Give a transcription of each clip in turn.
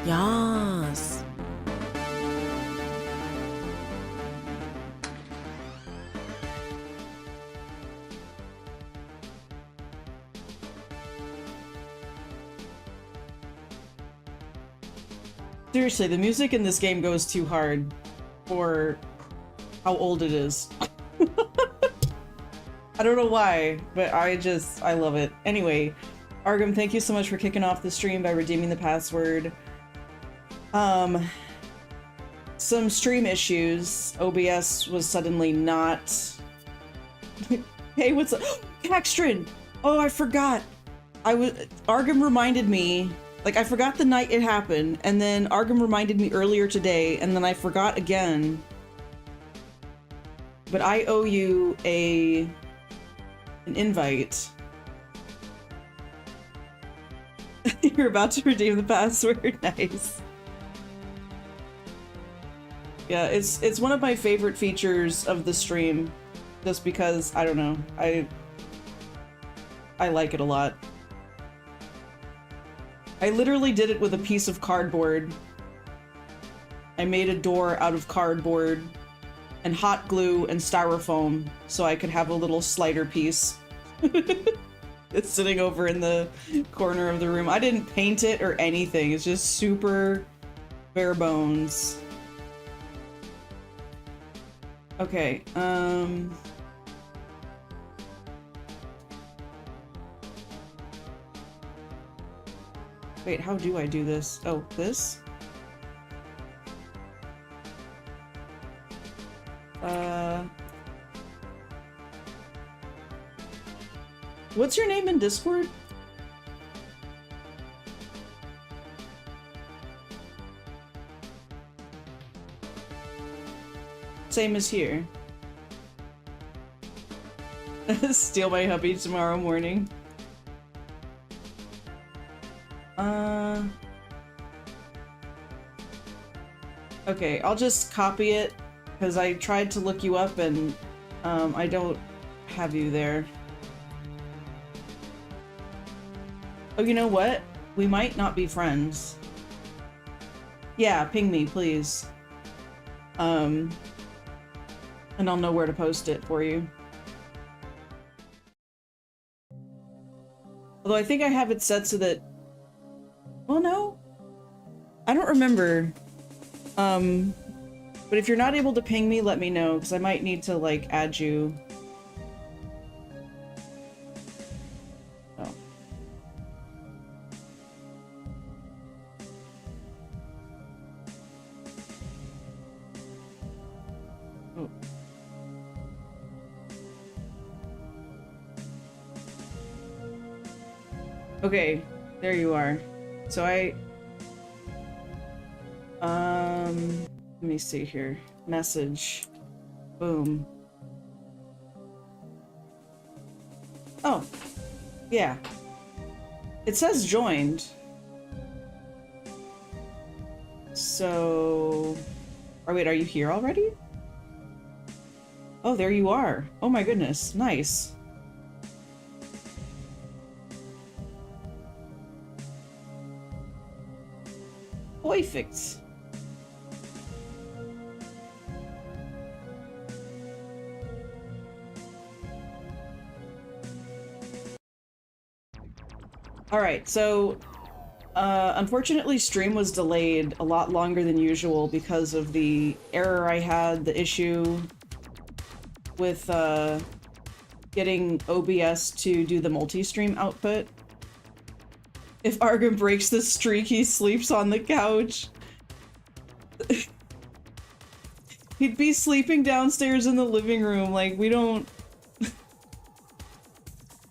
Yes. Seriously, the music in this game goes too hard for how old it is. I don't know why, but I love it. Anyway, Argum, thank you so much for kicking off the stream by redeeming the password. Some stream issues. OBS was suddenly not... Hey, what's up? Caxtrin! Oh, I forgot! Argum reminded me... Like, I forgot the night it happened, and then Argum reminded me earlier today, and then I forgot again. But I owe you an invite. You're about to redeem the password. Nice. Yeah, it's one of my favorite features of the stream, just because, I don't know, I like it a lot. I literally did it with a piece of cardboard. I made a door out of cardboard and hot glue and styrofoam so I could have a little slider piece. It's sitting over in the corner of the room. I didn't paint it or anything. It's just super bare bones. Okay, wait, how do I do this? Oh, this? What's your name in Discord? Same as here. Steal my hubby tomorrow morning. Okay, I'll just copy it, because I tried to look you up and I don't have you there. Oh, you know what? We might not be friends. Yeah, ping me, please. And I'll know where to post it for you. Although I think I have it set so that... Well, no. I don't remember. But if you're not able to ping me, let me know, because I might need to, like, add you. Oh. Oh. Okay, there you are. So let me see here. Message. Boom. Oh. Yeah. It says joined. So... Oh, wait, are you here already? Oh, there you are. Oh my goodness. Nice. Perfect. Alright, so unfortunately stream was delayed a lot longer than usual because of the error I had, the issue with getting OBS to do the multi-stream output. If Argum breaks the streak, he sleeps on the couch. He'd be sleeping downstairs in the living room, like, we don't...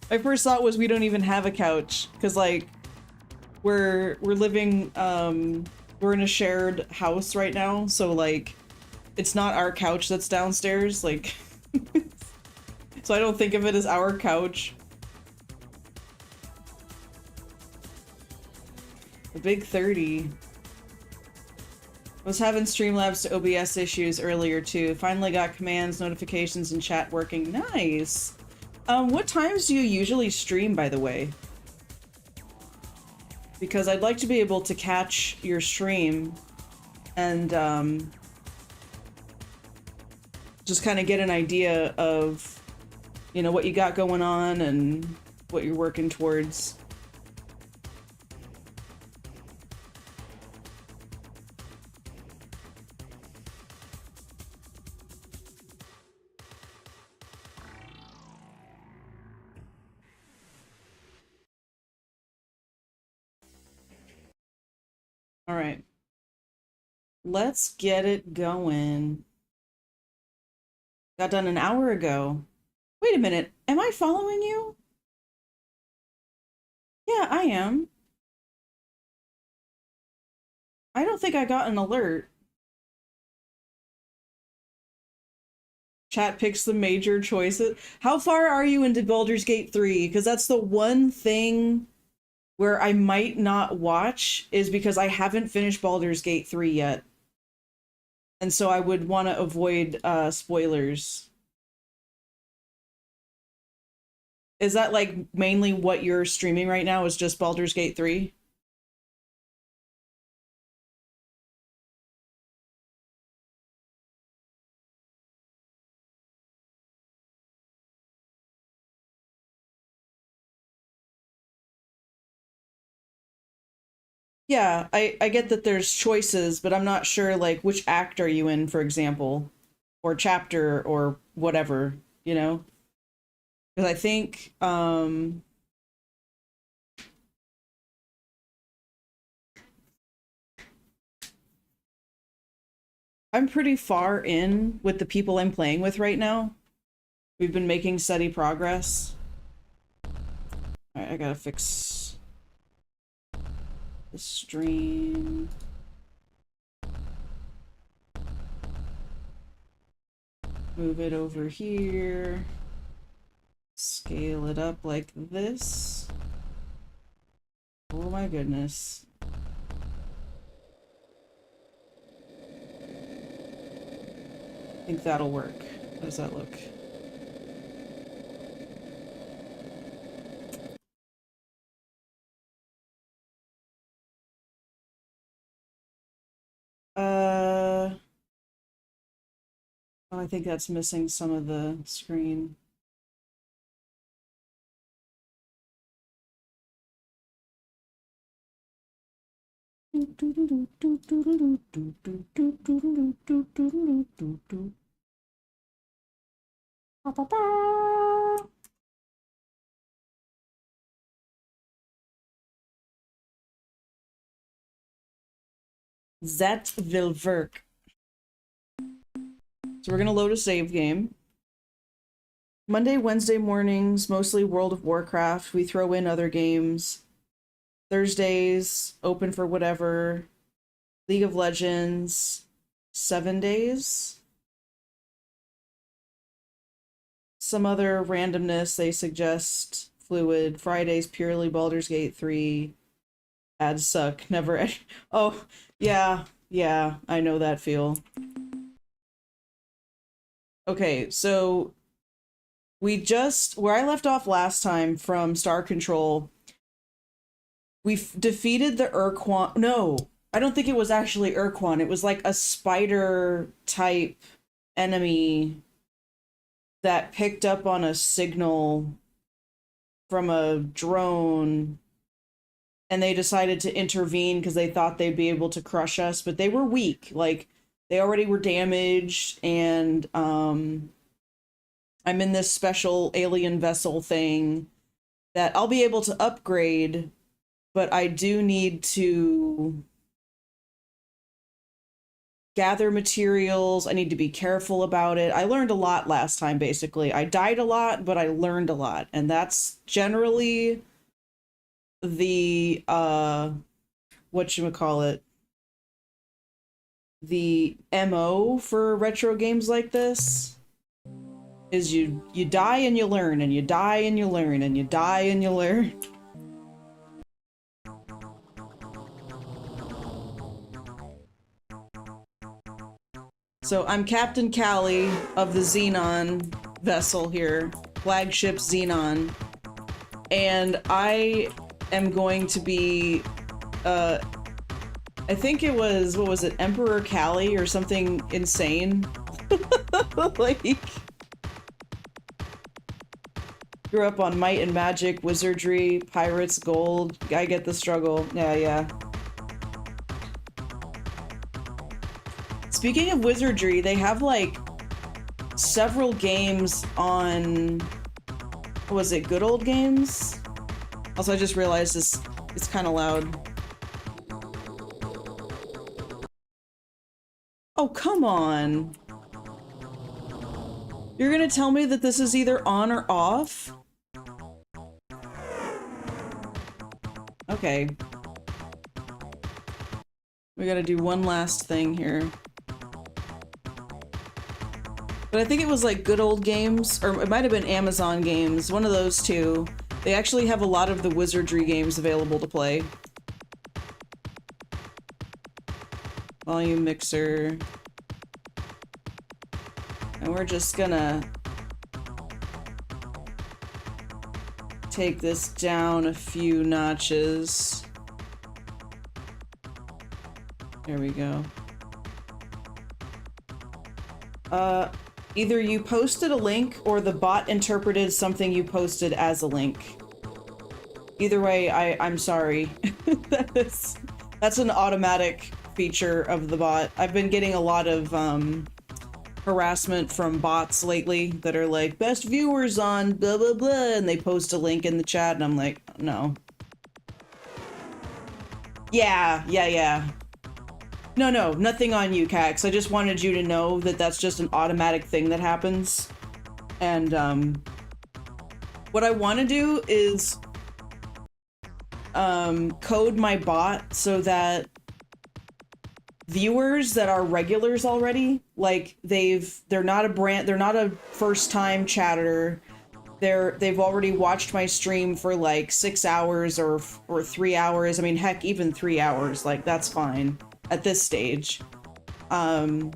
My first thought was we don't even have a couch, because, like, we're living, we're in a shared house right now, so, like, it's not our couch that's downstairs, like... So I don't think of it as our couch. The big 30. Was having Streamlabs to OBS issues earlier too. Finally got commands, notifications, and chat working. Nice! What times do you usually stream, by the way? because I'd like to be able to catch your stream and just kind of get an idea of, you know, what you got going on and what you're working towards. All right. Let's get it going. Got done an hour ago. Wait a minute. Am I following you? Yeah, I am. I don't think I got an alert. Chat picks the major choices. How far are you into Baldur's Gate 3? Because that's the one thing where I might not watch, is because I haven't finished Baldur's Gate 3 yet. And so I would want to avoid spoilers. Is that like mainly what you're streaming right now, is just Baldur's Gate 3? Yeah, I get that there's choices, but I'm not sure like which act are you in, for example, or chapter or whatever, you know? Because I think I'm pretty far in with the people I'm playing with right now. We've been making steady progress. All right, I gotta fix the stream. Move it over here. Scale it up like this. Oh my goodness. I think that'll work. How does that look? Oh, I think that's missing some of the screen. That will work. So we're gonna load a save game. Monday, Wednesday mornings, mostly World of Warcraft. We throw in other games. Thursdays, open for whatever. League of Legends, 7 days. Some other randomness they suggest. Fluid. Fridays, purely Baldur's Gate 3. Ads suck. Never. Oh, yeah. Yeah, I know that feel. Okay, so we just, where I left off last time from Star Control, we defeated the Ur-Quan. No, I don't think it was actually Ur-Quan. It was like a spider type enemy that picked up on a signal from a drone, and they decided to intervene because they thought they'd be able to crush us, but they were weak. Like, they already were damaged, and I'm in this special alien vessel thing that I'll be able to upgrade, but I do need to gather materials. I need to be careful about it. I learned a lot last time, basically. I died a lot, but I learned a lot, and that's generally the whatchamacallit, the MO for retro games like this is you die and you learn, and you die and you learn, and you die and you learn. So I'm Captain Callie of the Xenon vessel here, flagship Xenon, and I am going to be I think it was, what was it, Emperor Cali or something insane? Like, grew up on might and magic, wizardry, pirates, gold. I get the struggle. Yeah, yeah. Speaking of wizardry, they have like several games on, what was it, Good Old Games? Also, I just realized it's kind of loud. Oh, come on. You're gonna tell me that this is either on or off? Okay. We gotta do one last thing here. But I think it was like Good Old Games, or it might have been Amazon Games, one of those two. They actually have a lot of the wizardry games available to play. Volume mixer. And we're just gonna take this down a few notches. There we go. Either you posted a link or the bot interpreted something you posted as a link. Either way, I'm sorry. That's an automatic feature of the bot. I've been getting a lot of harassment from bots lately that are like, best viewers on blah blah blah, and they post a link in the chat, and I'm like, no. Yeah. No, nothing on you, Cax. I just wanted you to know that that's just an automatic thing that happens. And, what I want to do is, code my bot so that viewers that are regulars already, like, they're not a first-time chatter, they've already watched my stream for, like, 6 hours or 3 hours, I mean, heck, even 3 hours, like, that's fine. At this stage. But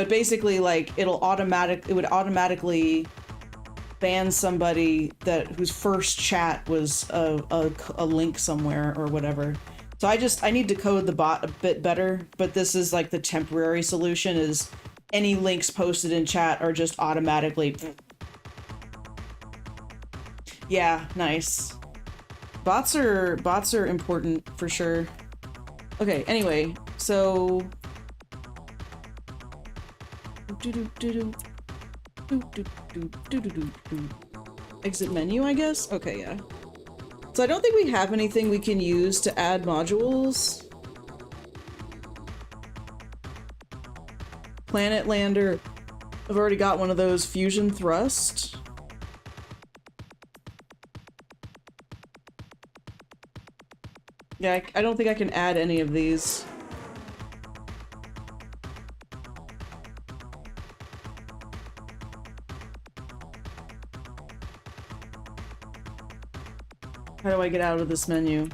basically, like, it would automatically ban somebody whose first chat was a link somewhere or whatever. So I need to code the bot a bit better, but this is like the temporary solution, is any links posted in chat are just automatically. Yeah, nice. Bots are important for sure. Okay, anyway, so exit menu, I guess? Okay, yeah. So I don't think we have anything we can use to add modules. Planet Lander. I've already got one of those fusion thrust. Yeah, I don't think I can add any of these. How do I get out of this menu?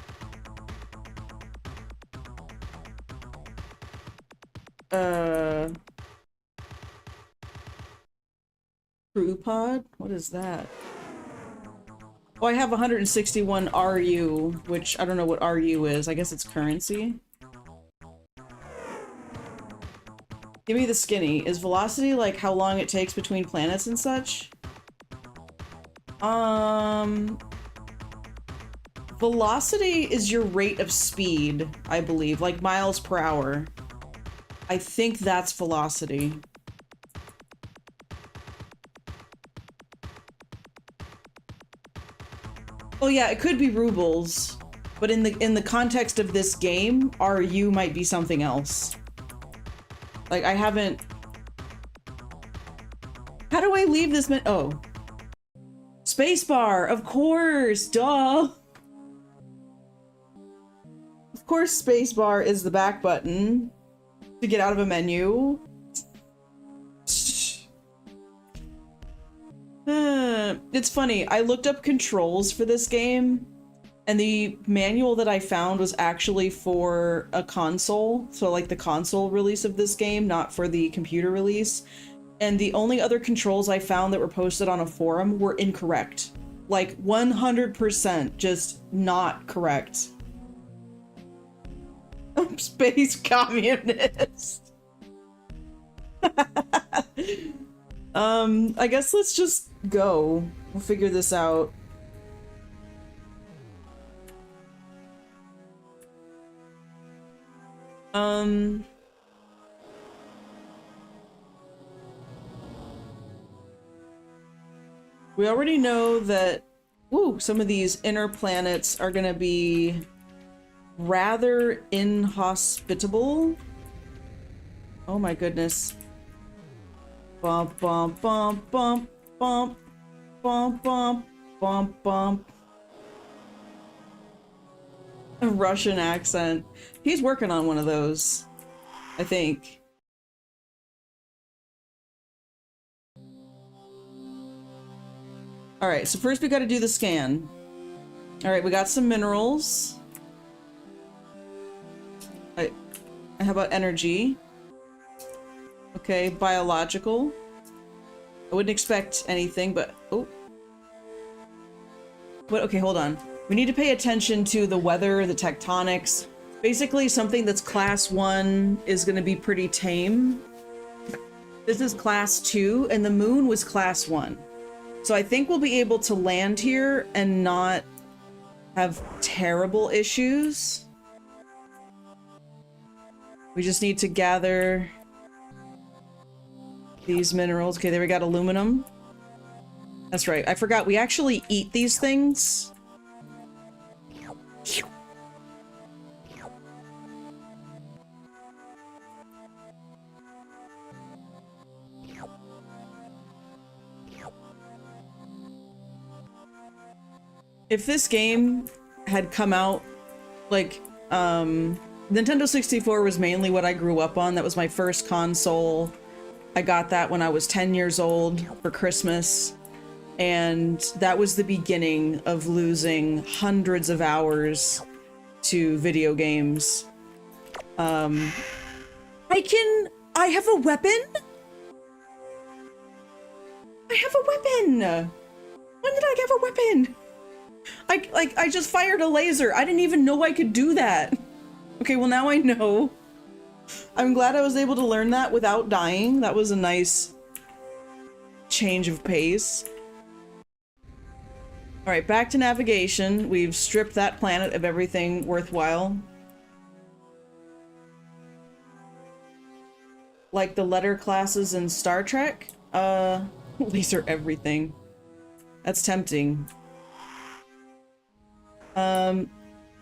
Crew pod? What is that? Oh, I have 161 RU, which I don't know what RU is. I guess it's currency. Give me the skinny. Is velocity like how long it takes between planets and such? Velocity is your rate of speed, I believe, like miles per hour. I think that's velocity. Oh yeah, it could be rubles, but in the context of this game, RU might be something else. Like, I haven't... How do I leave this oh. Spacebar, of course, duh! Of course spacebar is the back button to get out of a menu. It's funny, I looked up controls for this game, and the manual that I found was actually for a console, so like the console release of this game, not for the computer release. And the only other controls I found that were posted on a forum were incorrect. Like 100% just not correct. Space communist. I guess let's just go. We'll figure this out. We already know that, woo, some of these inner planets are gonna be rather inhospitable. Oh my goodness. Bump, bump, bump, bump, bump, bump, bump, bump, bump. A Russian accent. He's working on one of those, I think. All right, so first we got to do the scan. All right, we got some minerals. How about energy? Okay, biological. I wouldn't expect anything, but oh. What? Okay, hold on. We need to pay attention to the weather, the tectonics. Basically, something that's class 1 is going to be pretty tame. This is class 2, and the moon was class 1. So I think we'll be able to land here and not have terrible issues. We just need to gather these minerals. Okay, there we got aluminum. That's right. I forgot we actually eat these things. If this game had come out, like, Nintendo 64 was mainly what I grew up on. That was my first console. I got that when I was 10 years old for Christmas. And that was the beginning of losing hundreds of hours to video games. I have a weapon? I have a weapon! When did I have a weapon? I just fired a laser. I didn't even know I could do that. Okay, well now I know. I'm glad I was able to learn that without dying. That was a nice change of pace. All right, back to navigation. We've stripped that planet of everything worthwhile. Like the letter classes in Star Trek? These are everything. That's tempting.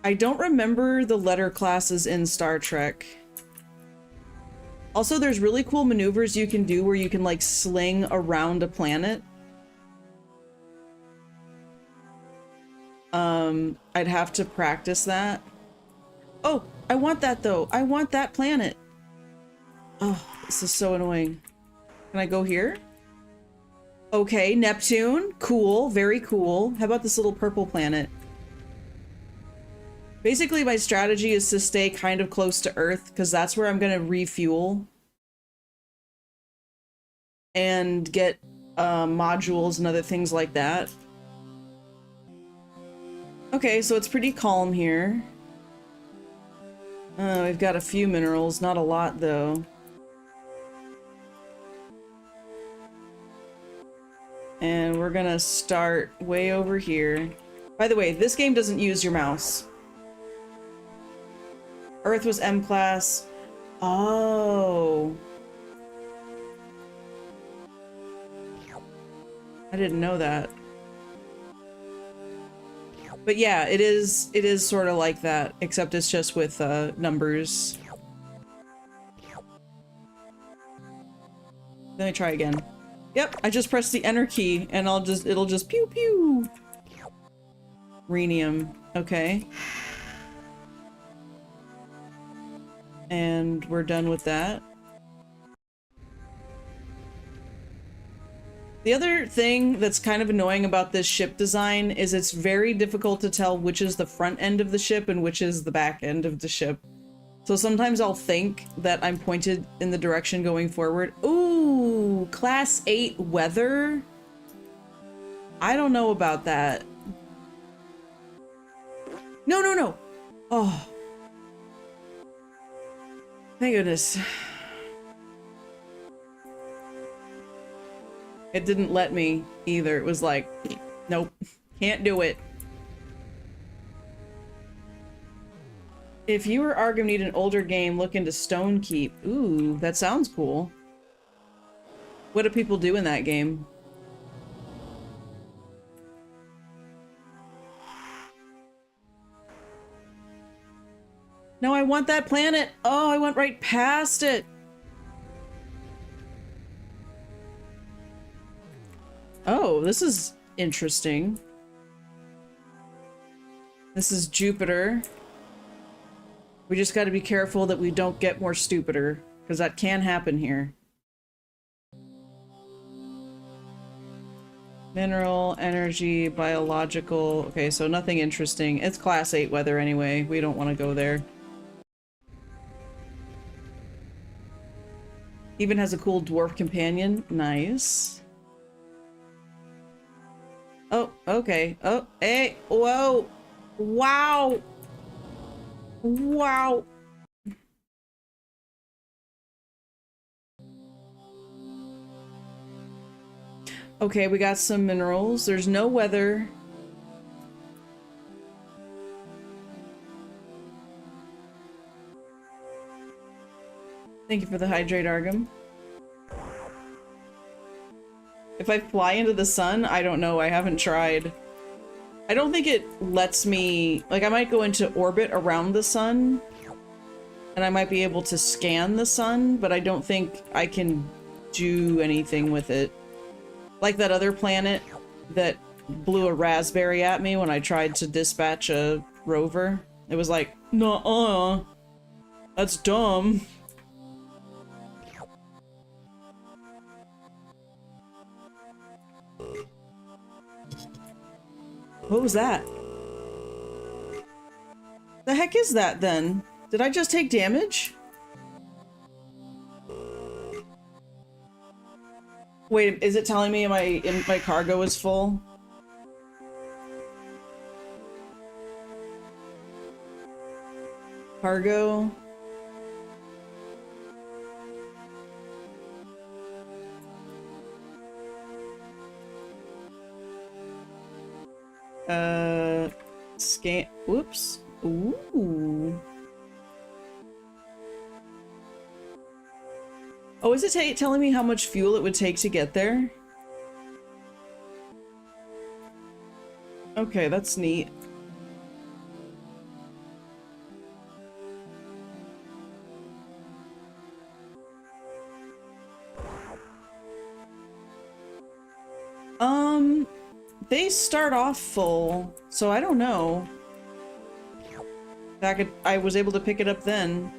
I don't remember the letter classes in Star Trek. Also, there's really cool maneuvers you can do where you can, like, sling around a planet. I'd have to practice that. Oh, I want that, though. I want that planet. Oh, this is so annoying. Can I go here? Okay, Neptune. Cool. Very cool. How about this little purple planet? Basically, my strategy is to stay kind of close to Earth, because that's where I'm going to refuel. And get modules and other things like that. Okay, so it's pretty calm here. We've got a few minerals, not a lot though. And we're gonna start way over here. By the way, this game doesn't use your mouse. Earth was M class. Oh. I didn't know that. But yeah, it is sort of like that, except it's just with numbers. Let me try again. Yep, I just pressed the enter key and it'll just pew pew. Rhenium. Okay. And we're done with that. The other thing that's kind of annoying about this ship design is it's very difficult to tell which is the front end of the ship and which is the back end of the ship. So sometimes I'll think that I'm pointed in the direction going forward. Ooh, class 8 weather? I don't know about that. No, no, no. Oh. Thank goodness. It didn't let me either. It was like, nope, can't do it. If you or Argym need an older game, look into Stone Keep. Ooh, that sounds cool. What do people do in that game? No, I want that planet. Oh, I went right past it. Oh, this is interesting. This is Jupiter. We just got to be careful that we don't get more stupider, because that can happen here. Mineral, energy, biological. Okay, so nothing interesting. It's class 8 weather anyway. We don't want to go there. Even has a cool dwarf companion. Nice. Oh, okay. Oh, hey, whoa. Wow. Wow. Okay, we got some minerals. There's no weather. Thank you for the hydrate, Argym. If I fly into the sun, I don't know. I haven't tried. I don't think it lets me... Like, I might go into orbit around the sun, and I might be able to scan the sun, but I don't think I can do anything with it. Like that other planet that blew a raspberry at me when I tried to dispatch a rover. It was like, nuh-uh. That's dumb. What was that? The heck is that then? Did I just take damage? Wait, is it telling me my cargo is full? Cargo. Scan. Whoops. Ooh. Oh, is it telling me how much fuel it would take to get there? Okay, that's neat. They start off full, so I don't know. I was able to pick it up then.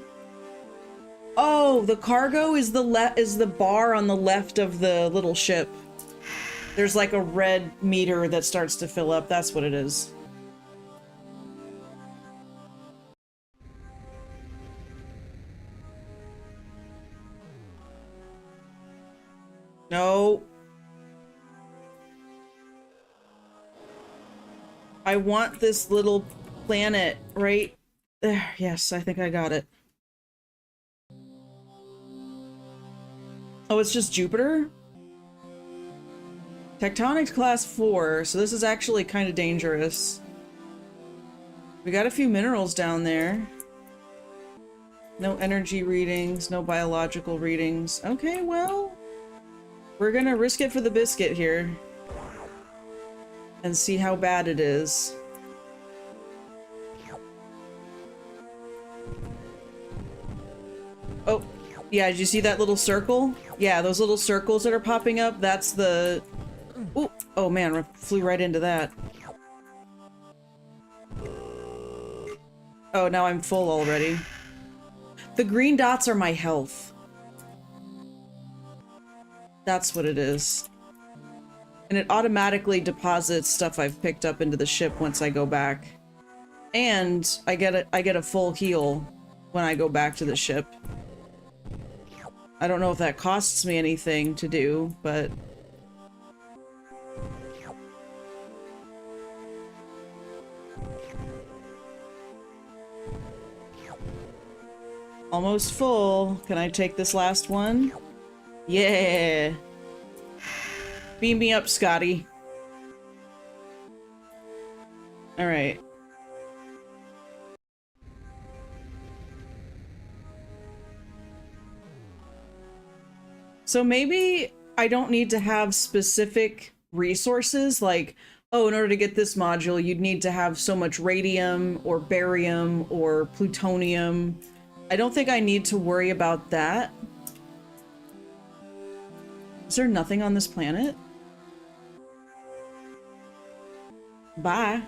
Oh, the cargo is the bar on the left of the little ship. There's like a red meter that starts to fill up. That's what it is. No. I want this little planet right there. Yes, I think I got it. Oh, it's just Jupiter? Tectonics class 4, so this is actually kind of dangerous. We got a few minerals down there. No energy readings, no biological readings. Okay, well, we're gonna risk it for the biscuit here. And see how bad it is. Oh, yeah, did you see that little circle? Yeah, those little circles that are popping up, that's the... Ooh, oh man, I flew right into that. Oh, now I'm full already. The green dots are my health. That's what it is. And it automatically deposits stuff I've picked up into the ship once I go back. And I get a full heal when I go back to the ship. I don't know if that costs me anything to do, but... Almost full. Can I take this last one? Yeah. Beam me up, Scotty. All right. So maybe I don't need to have specific resources like, oh, in order to get this module, you'd need to have so much radium or barium or plutonium. I don't think I need to worry about that. Is there nothing on this planet? Bye.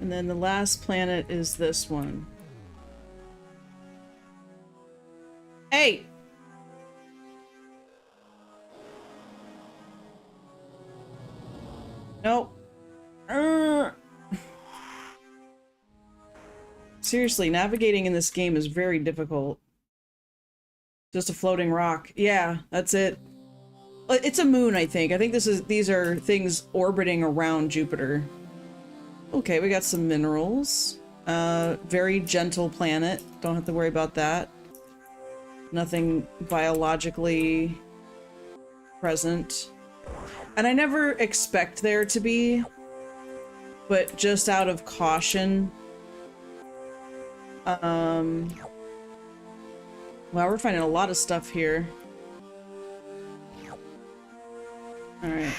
And then the last planet is this one. Hey! Nope. Seriously, navigating in this game is very difficult. Just a floating rock. Yeah, that's it. It's a moon, I think. I think these are things orbiting around Jupiter. Okay, we got some minerals. Very gentle planet. Don't have to worry about that. Nothing biologically present. And I never expect there to be, but just out of caution. Wow, we're finding a lot of stuff here. Alright.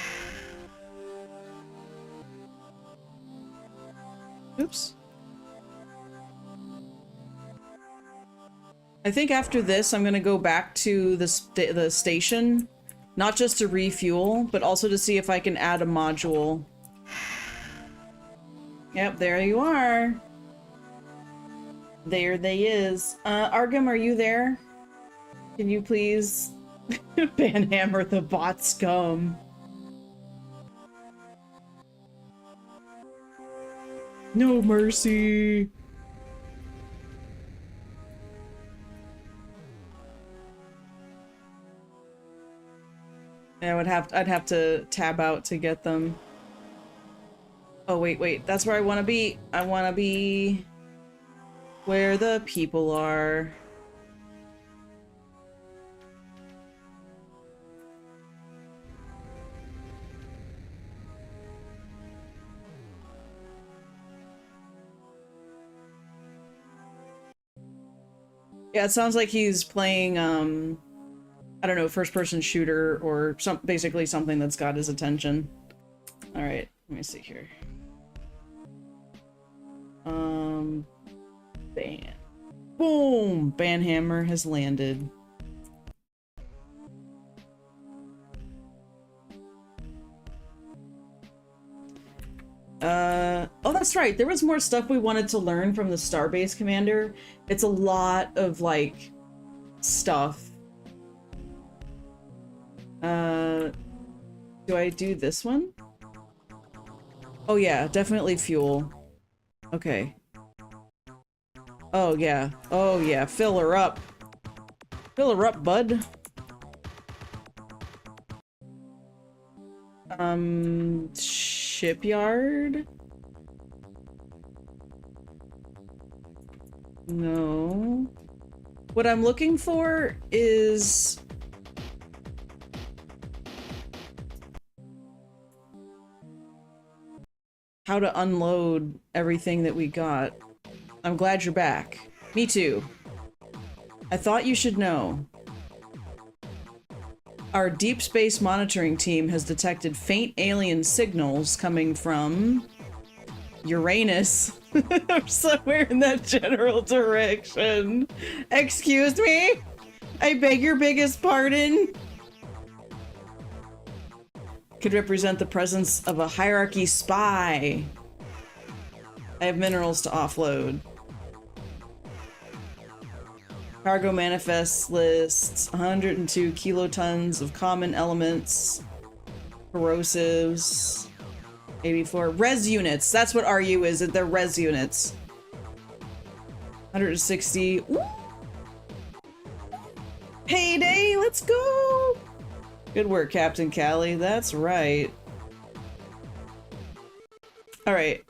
Oops. I think after this, I'm gonna go back to the station, not just to refuel, but also to see if I can add a module. Yep, there you are. There they is. Argam, are you there? Can you please banhammer the bot scum? No mercy. Yeah, I'd have to tab out to get them. Oh wait, that's where I want to be. I want to be where the people are. Yeah, it sounds like he's playing, I don't know, first-person shooter or basically something that's got his attention. Alright, let me see here. Ban. Boom! Banhammer has landed. Oh, that's right. There was more stuff we wanted to learn from the Starbase Commander. It's a lot of, like, stuff. Do I do this one? Oh yeah, definitely fuel. Okay. Oh yeah. Oh yeah, fill her up. Fill her up, bud. Shipyard? No. What I'm looking for is... how to unload everything that we got. I'm glad you're back. Me too. I thought you should know. Our deep space monitoring team has detected faint alien signals coming from Uranus. Or somewhere in that general direction. Excuse me? I beg your biggest pardon? Could represent the presence of a hierarchy spy. I have minerals to offload. Cargo manifest lists 102 kilotons of common elements, corrosives, 84 res units. That's what RU is. They're res units. 160. Ooh. Payday. Let's go. Good work, Captain Callie. That's right. All right.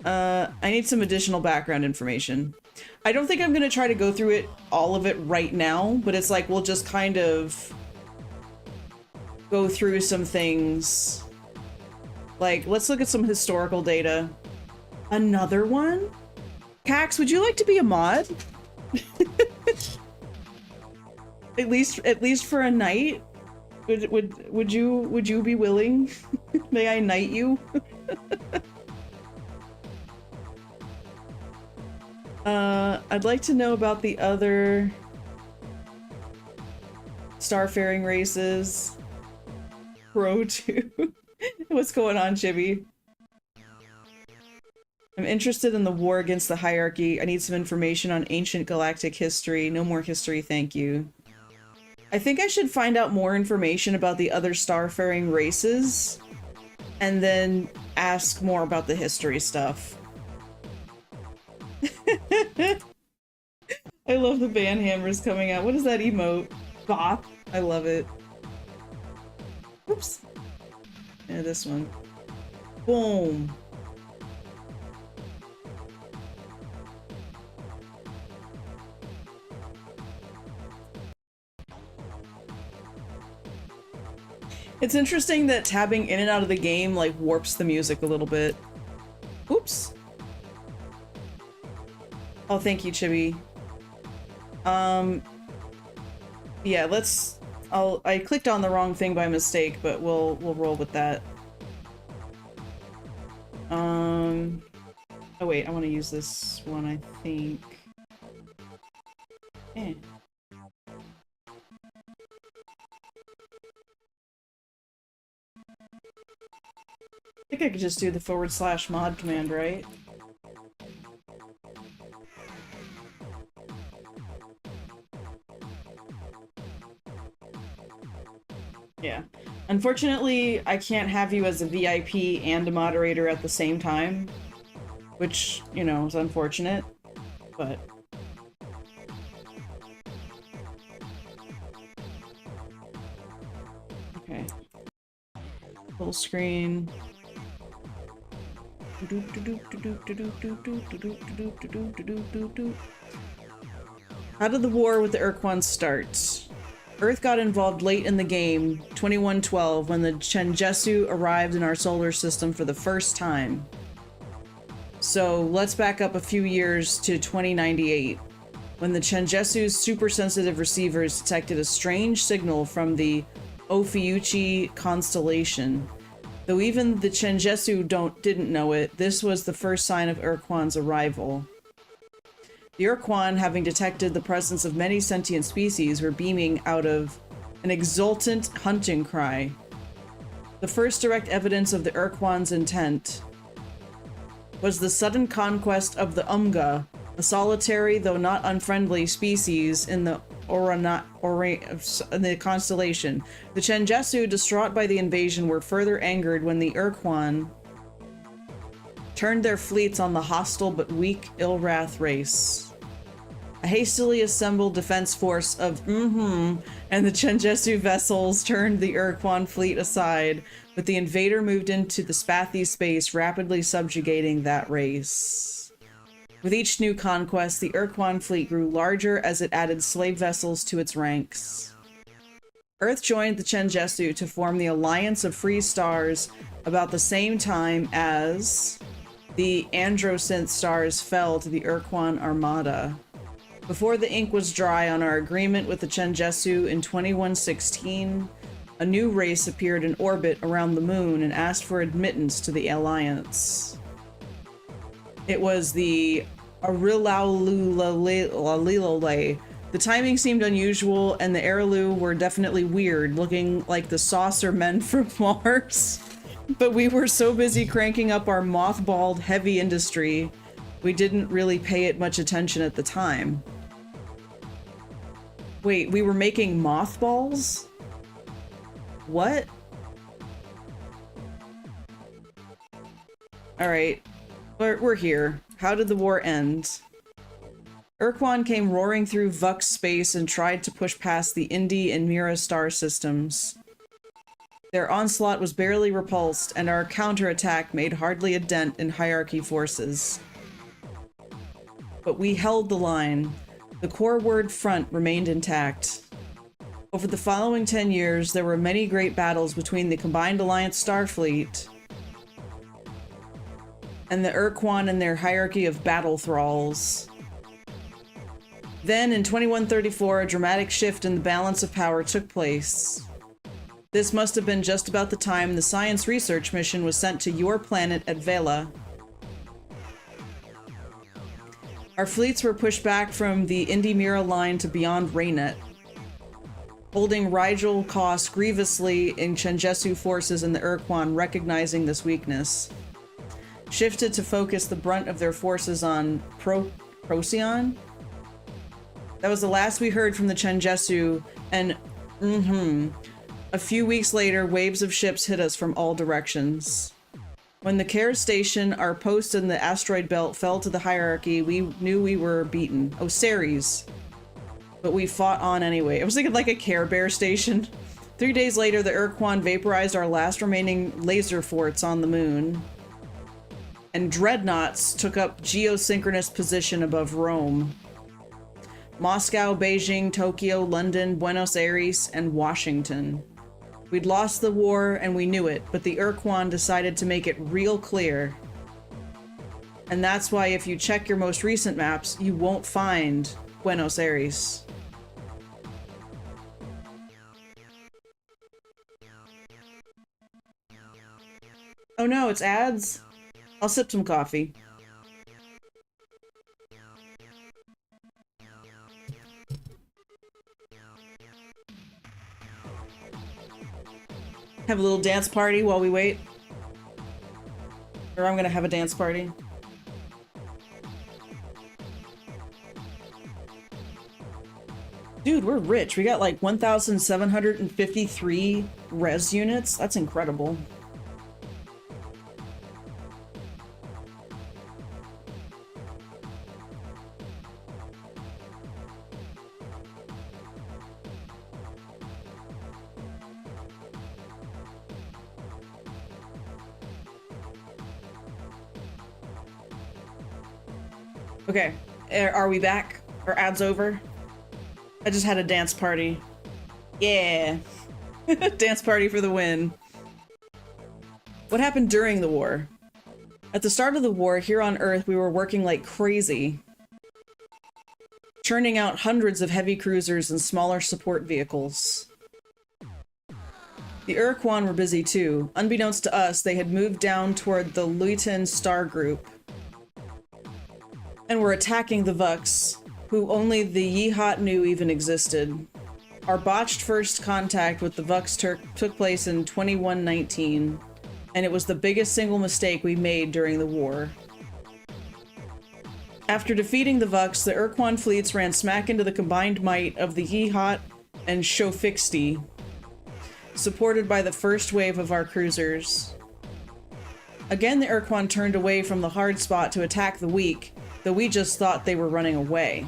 I need some additional background information. I don't think I'm gonna try to go through it, all of it right now, but it's like we'll just kind of go through some things. Like, let's look at some historical data. Another one? Cax, would you like to be a mod? At least for a night? Would you be willing? May I knight you? I'd like to know about the other starfaring races. Pro 2. What's going on, Chibi? I'm interested in the war against the hierarchy. I need some information on ancient galactic history. No more history, thank you. I think I should find out more information about the other starfaring races and then ask more about the history stuff. I love the band hammers coming out. What is that emote? Bop. I love it. Oops. Yeah, this one. Boom. It's interesting that tabbing in and out of the game like warps the music a little bit. Oops. Oh, thank you, Chibi. Yeah, let's... I clicked on the wrong thing by mistake, but we'll roll with that. Oh wait, I want to use this one, I think. Eh. I think I could just do the /mod command, right? Yeah. Unfortunately, I can't have you as a VIP and a moderator at the same time, which, you know, is unfortunate, but... Okay. Full screen. How did the war with the Ur-Quan start? Earth got involved late in the game, 2112, when the Chenjesu arrived in our solar system for the first time. So let's back up a few years to 2098, when the Chenjesu's super-sensitive receivers detected a strange signal from the Ophiuchi constellation. Though even the Chenjesu didn't know it, this was the first sign of Ur-Quan's arrival. The Ur-Quan, having detected the presence of many sentient species, were beaming out of an exultant hunting cry. The first direct evidence of the Ur-Quan's intent was the sudden conquest of the Umga, a solitary though not unfriendly species in the constellation. The Chenjesu, distraught by the invasion, were further angered when the Ur-Quan turned their fleets on the hostile but weak Ilrath race. A hastily assembled defense force of and the Chenjesu vessels turned the Ur-Quan fleet aside, but the invader moved into the Spathi space, rapidly subjugating that race. With each new conquest, the Ur-Quan fleet grew larger as it added slave vessels to its ranks. Earth joined the Chenjesu to form the Alliance of Free Stars about the same time as the Androsynth stars fell to the Ur-Quan Armada. Before the ink was dry on our agreement with the Chenjesu in 2116, a new race appeared in orbit around the moon and asked for admittance to the Alliance. It was the Arilalulale. The timing seemed unusual, and the Arilu were definitely weird, looking like the saucer men from Mars. But we were so busy cranking up our mothballed heavy industry, we didn't really pay it much attention at the time. Wait, we were making mothballs? What? Alright. We're here. How did the war end? Ur-Quan came roaring through Vux space and tried to push past the Indi and Mira star systems. Their onslaught was barely repulsed, and our counterattack made hardly a dent in hierarchy forces. But we held the line. The core word front remained intact. Over the following 10 years, there were many great battles between the Combined Alliance Starfleet and the Ur-Quan and their hierarchy of battle thralls. Then, in 2134, a dramatic shift in the balance of power took place. This must have been just about the time the science research mission was sent to your planet at Vela. Our fleets were pushed back from the Indimira line to beyond Raynet, holding Rigel cost grievously in Chenjesu forces, and the Ur-Quan, recognizing this weakness, shifted to focus the brunt of their forces on Procyon? That was the last we heard from the Chenjesu, and a few weeks later, waves of ships hit us from all directions. When the Care Station, our post in the asteroid belt, fell to the hierarchy, we knew we were beaten. Oh, Ceres. But we fought on anyway. I was thinking like a Care Bear station. 3 days later, the Ur-Quan vaporized our last remaining laser forts on the moon. And dreadnoughts took up geosynchronous position above Rome. Moscow, Beijing, Tokyo, London, Buenos Aires, and Washington. We'd lost the war, and we knew it, but the Ur-Quan decided to make it real clear. And that's why if you check your most recent maps, you won't find Buenos Aires. Oh no, it's ads? I'll sip some coffee. Have a little dance party while we wait. Or I'm gonna have a dance party. Dude, we're rich. We got like 1,753 res units. That's incredible. Okay, are we back? Are ads over? I just had a dance party. Yeah. Dance party for the win. What happened during the war? At the start of the war, here on Earth, we were working like crazy, churning out hundreds of heavy cruisers and smaller support vehicles. The Ur-Quan were busy too. Unbeknownst to us, they had moved down toward the Luiten star group and were attacking the Vux, who only the Yehat knew even existed. Our botched first contact with the Vux took place in 2119, and it was the biggest single mistake we made during the war. After defeating the Vux, the Ur-Quan fleets ran smack into the combined might of the Yehat and Shofixti, supported by the first wave of our cruisers. Again, the Ur-Quan turned away from the hard spot to attack the weak, though we just thought they were running away.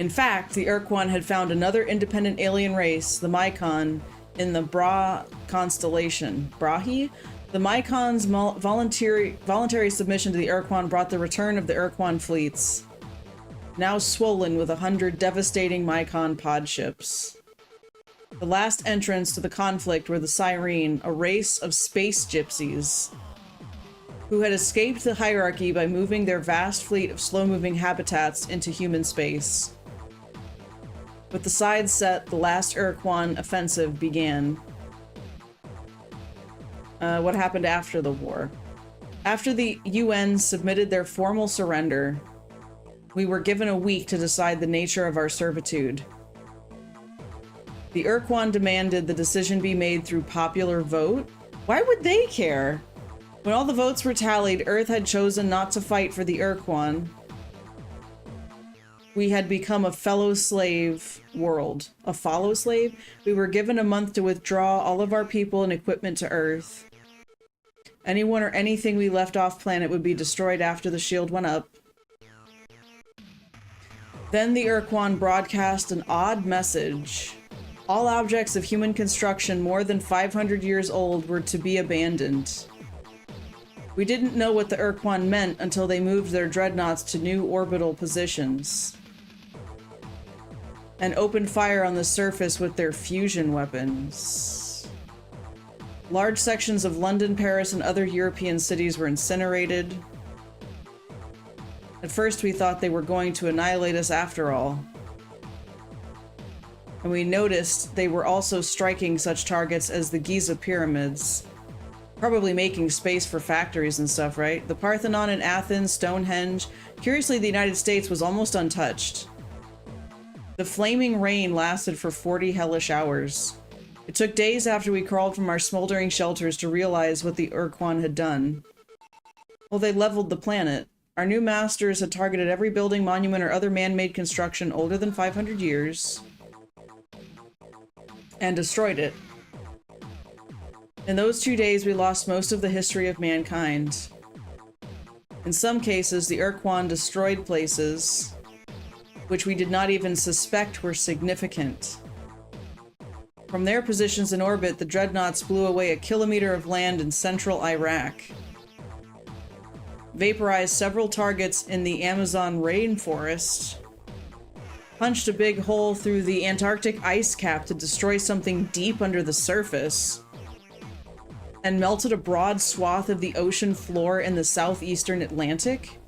In fact, the Ur-Quan had found another independent alien race, the Mycon, in the Bra constellation. Brahi? The Mycon's voluntary submission to the Ur-Quan brought the return of the Ur-Quan fleets, now swollen with 100 devastating Mycon pod ships. The last entrants to the conflict were the Cyrene, a race of space gypsies, who had escaped the hierarchy by moving their vast fleet of slow-moving habitats into human space. With the sides set, the last Ur-Quan offensive began. What happened after the war? After the UN submitted their formal surrender, we were given a week to decide the nature of our servitude. The Ur-Quan demanded the decision be made through popular vote. Why would they care? When all the votes were tallied, Earth had chosen not to fight for the Ur-Quan. We had become a fellow slave world. A follow slave? We were given a month to withdraw all of our people and equipment to Earth. Anyone or anything we left off planet would be destroyed after the shield went up. Then the Ur-Quan broadcast an odd message. All objects of human construction more than 500 years old were to be abandoned. We didn't know what the Ur-Quan meant until they moved their dreadnoughts to new orbital positions and opened fire on the surface with their fusion weapons. Large sections of London, Paris, and other European cities were incinerated. At first we thought they were going to annihilate us after all. And we noticed they were also striking such targets as the Giza pyramids. Probably making space for factories and stuff, right? The Parthenon in Athens, Stonehenge. Curiously, the United States was almost untouched. The flaming rain lasted for 40 hellish hours. It took days after we crawled from our smoldering shelters to realize what the Ur-Quan had done. Well, they leveled the planet. Our new masters had targeted every building, monument, or other man-made construction older than 500 years and destroyed it. In those 2 days, we lost most of the history of mankind. In some cases, the Ur-Quan destroyed places which we did not even suspect were significant. From their positions in orbit, the dreadnoughts blew away a kilometer of land in central Iraq, vaporized several targets in the Amazon rainforest, punched a big hole through the Antarctic ice cap to destroy something deep under the surface, and melted a broad swath of the ocean floor in the southeastern Atlantic.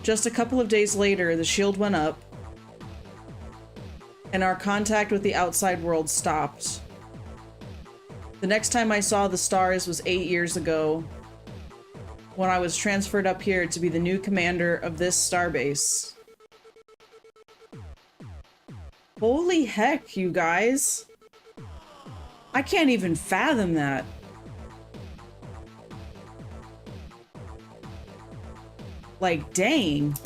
Just a couple of days later, the shield went up, and our contact with the outside world stopped. The next time I saw the stars was 8 years ago, when I was transferred up here to be the new commander of this starbase. Holy heck, you guys! I can't even fathom that. Like, dang.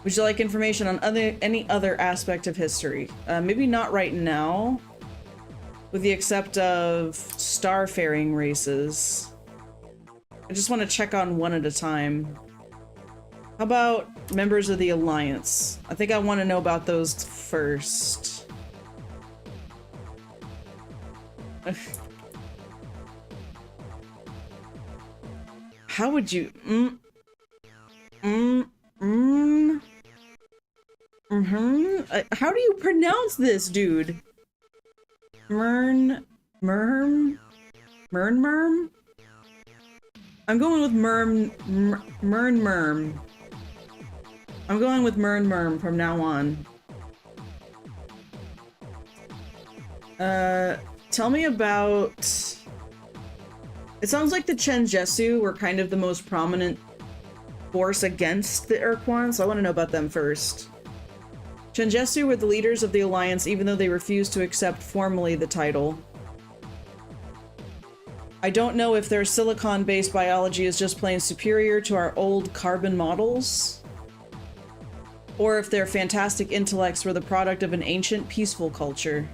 Would you like information on any other aspect of history? Maybe not right now, with the except of starfaring races. I just want to check on one at a time. How about members of the Alliance? I think I want to know about those first. How would you... how do you pronounce this, dude? Mern... I'm going with Mern. I'm going with Mern from now on. Tell me about... It sounds like the Chenjesu were kind of the most prominent force against the Ur-Quan, so I want to know about them first. Chenjesu were the leaders of the Alliance, even though they refused to accept formally the title. I don't know if their silicon-based biology is just plain superior to our old carbon models, or if their fantastic intellects were the product of an ancient, peaceful culture.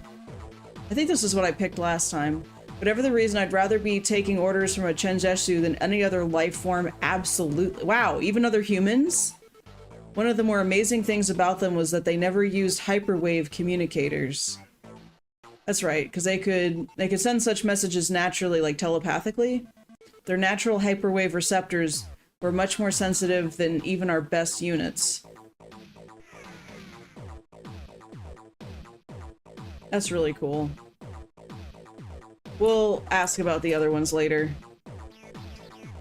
I think this is what I picked last time. Whatever the reason, I'd rather be taking orders from a Chenjesu than any other life form, absolutely. Wow, even other humans? One of the more amazing things about them was that they never used hyperwave communicators. That's right, because they could send such messages naturally, like telepathically. Their natural hyperwave receptors were much more sensitive than even our best units. That's really cool. We'll ask about the other ones later.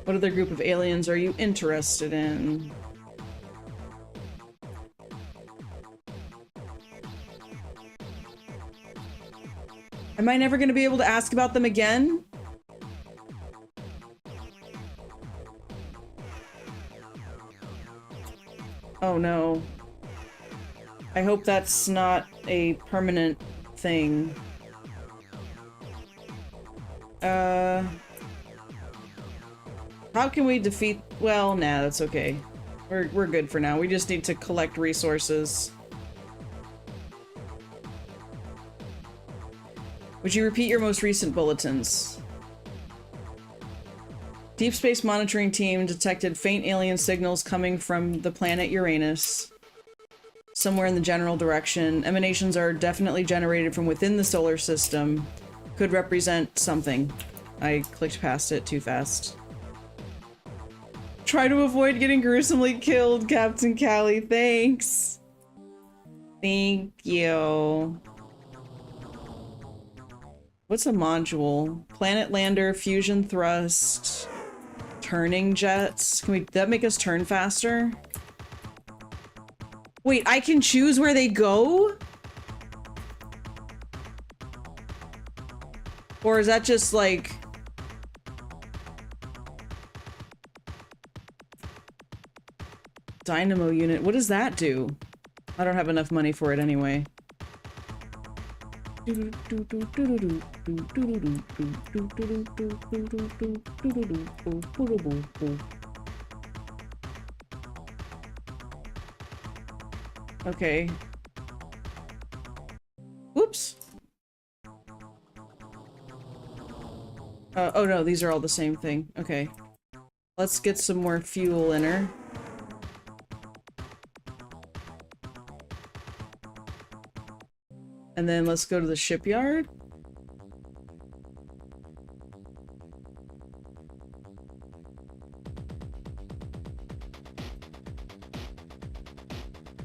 What other group of aliens are you interested in? Am I never going to be able to ask about them again? Oh no. I hope that's not a permanent thing. How can we defeat... Well, nah, that's okay. We're good for now. We just need to collect resources. Would you repeat your most recent bulletins? Deep Space Monitoring Team detected faint alien signals coming from the planet Uranus. somewhere in the general direction. Emanations are definitely generated from within the solar system. Could represent something. I clicked past it too fast. Try to avoid getting gruesomely killed, Captain Callie. Thanks. Thank you. What's a module? Planet lander, fusion thrust, turning jets. Can that make us turn faster? Wait, I can choose where they go? Or is that just like... Dynamo unit? What does that do? I don't have enough money for it anyway. Okay. Whoops. Oh no, these are all the same thing. Okay. Let's get some more fuel in her. And then let's go to the shipyard.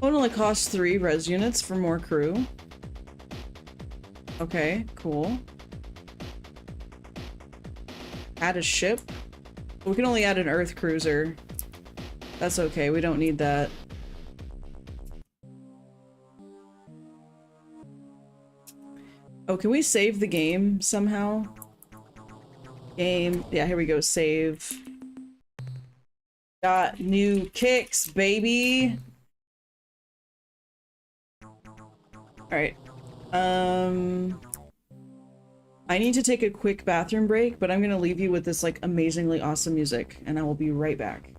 Oh, it only costs 3 res units for more crew. Okay, cool. Add a ship? We can only add an Earth cruiser. That's okay, we don't need that. Oh, can we save the game somehow? Game. Yeah, here we go. Save. Got new kicks, baby. Alright. I need to take a quick bathroom break, but I'm gonna leave you with this, like, amazingly awesome music, and I will be right back.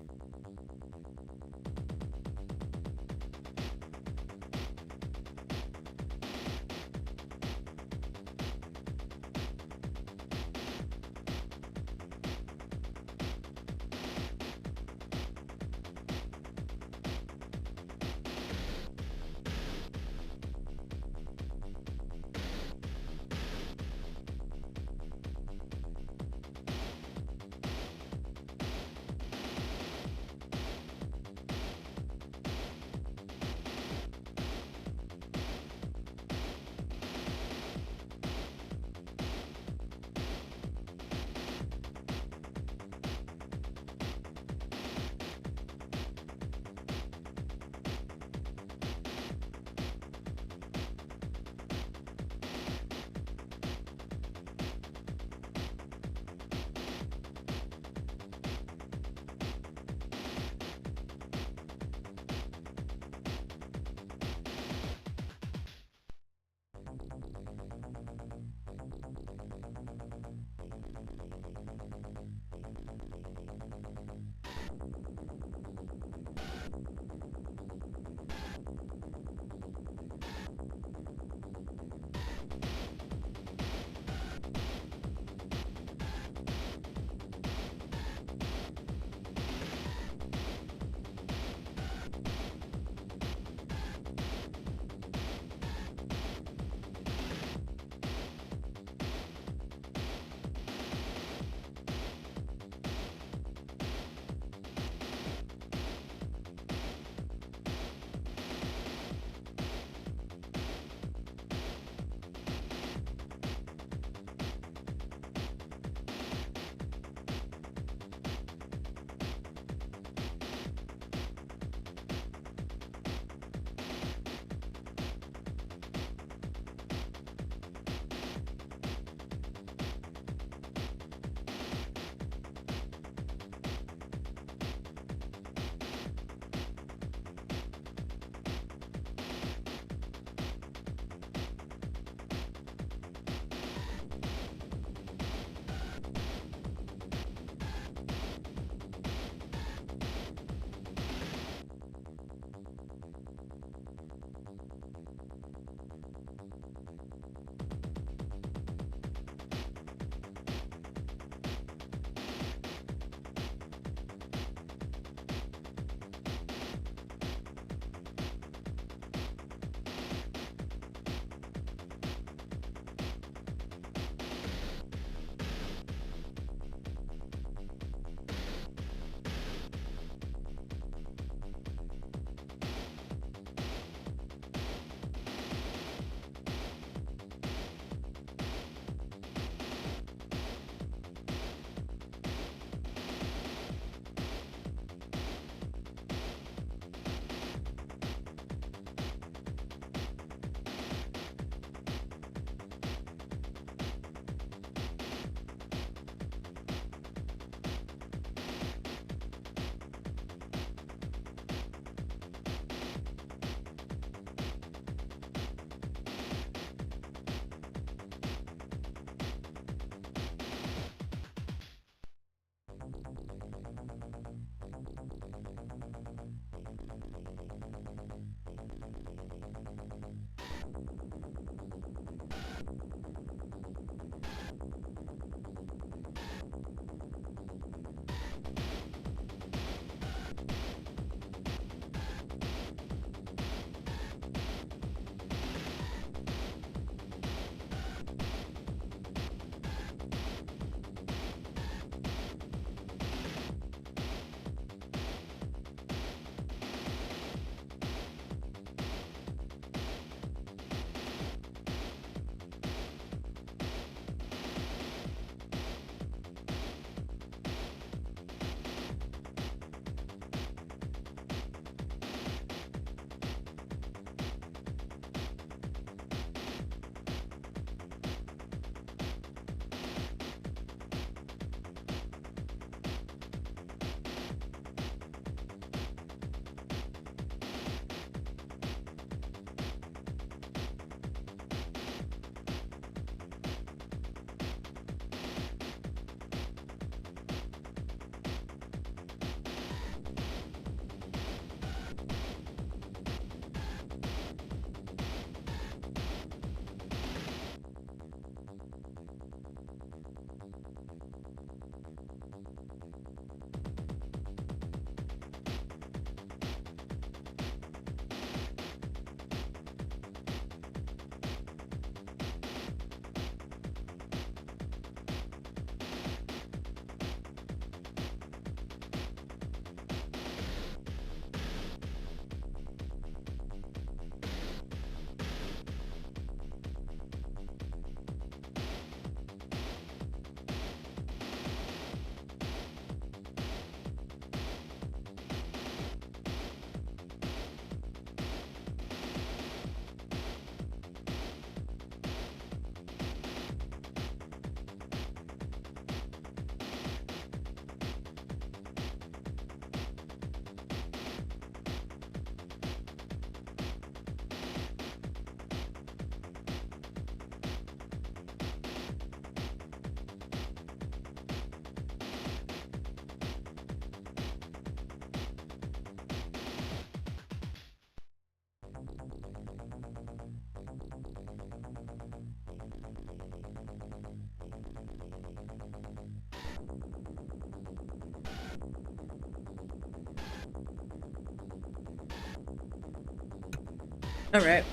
All right.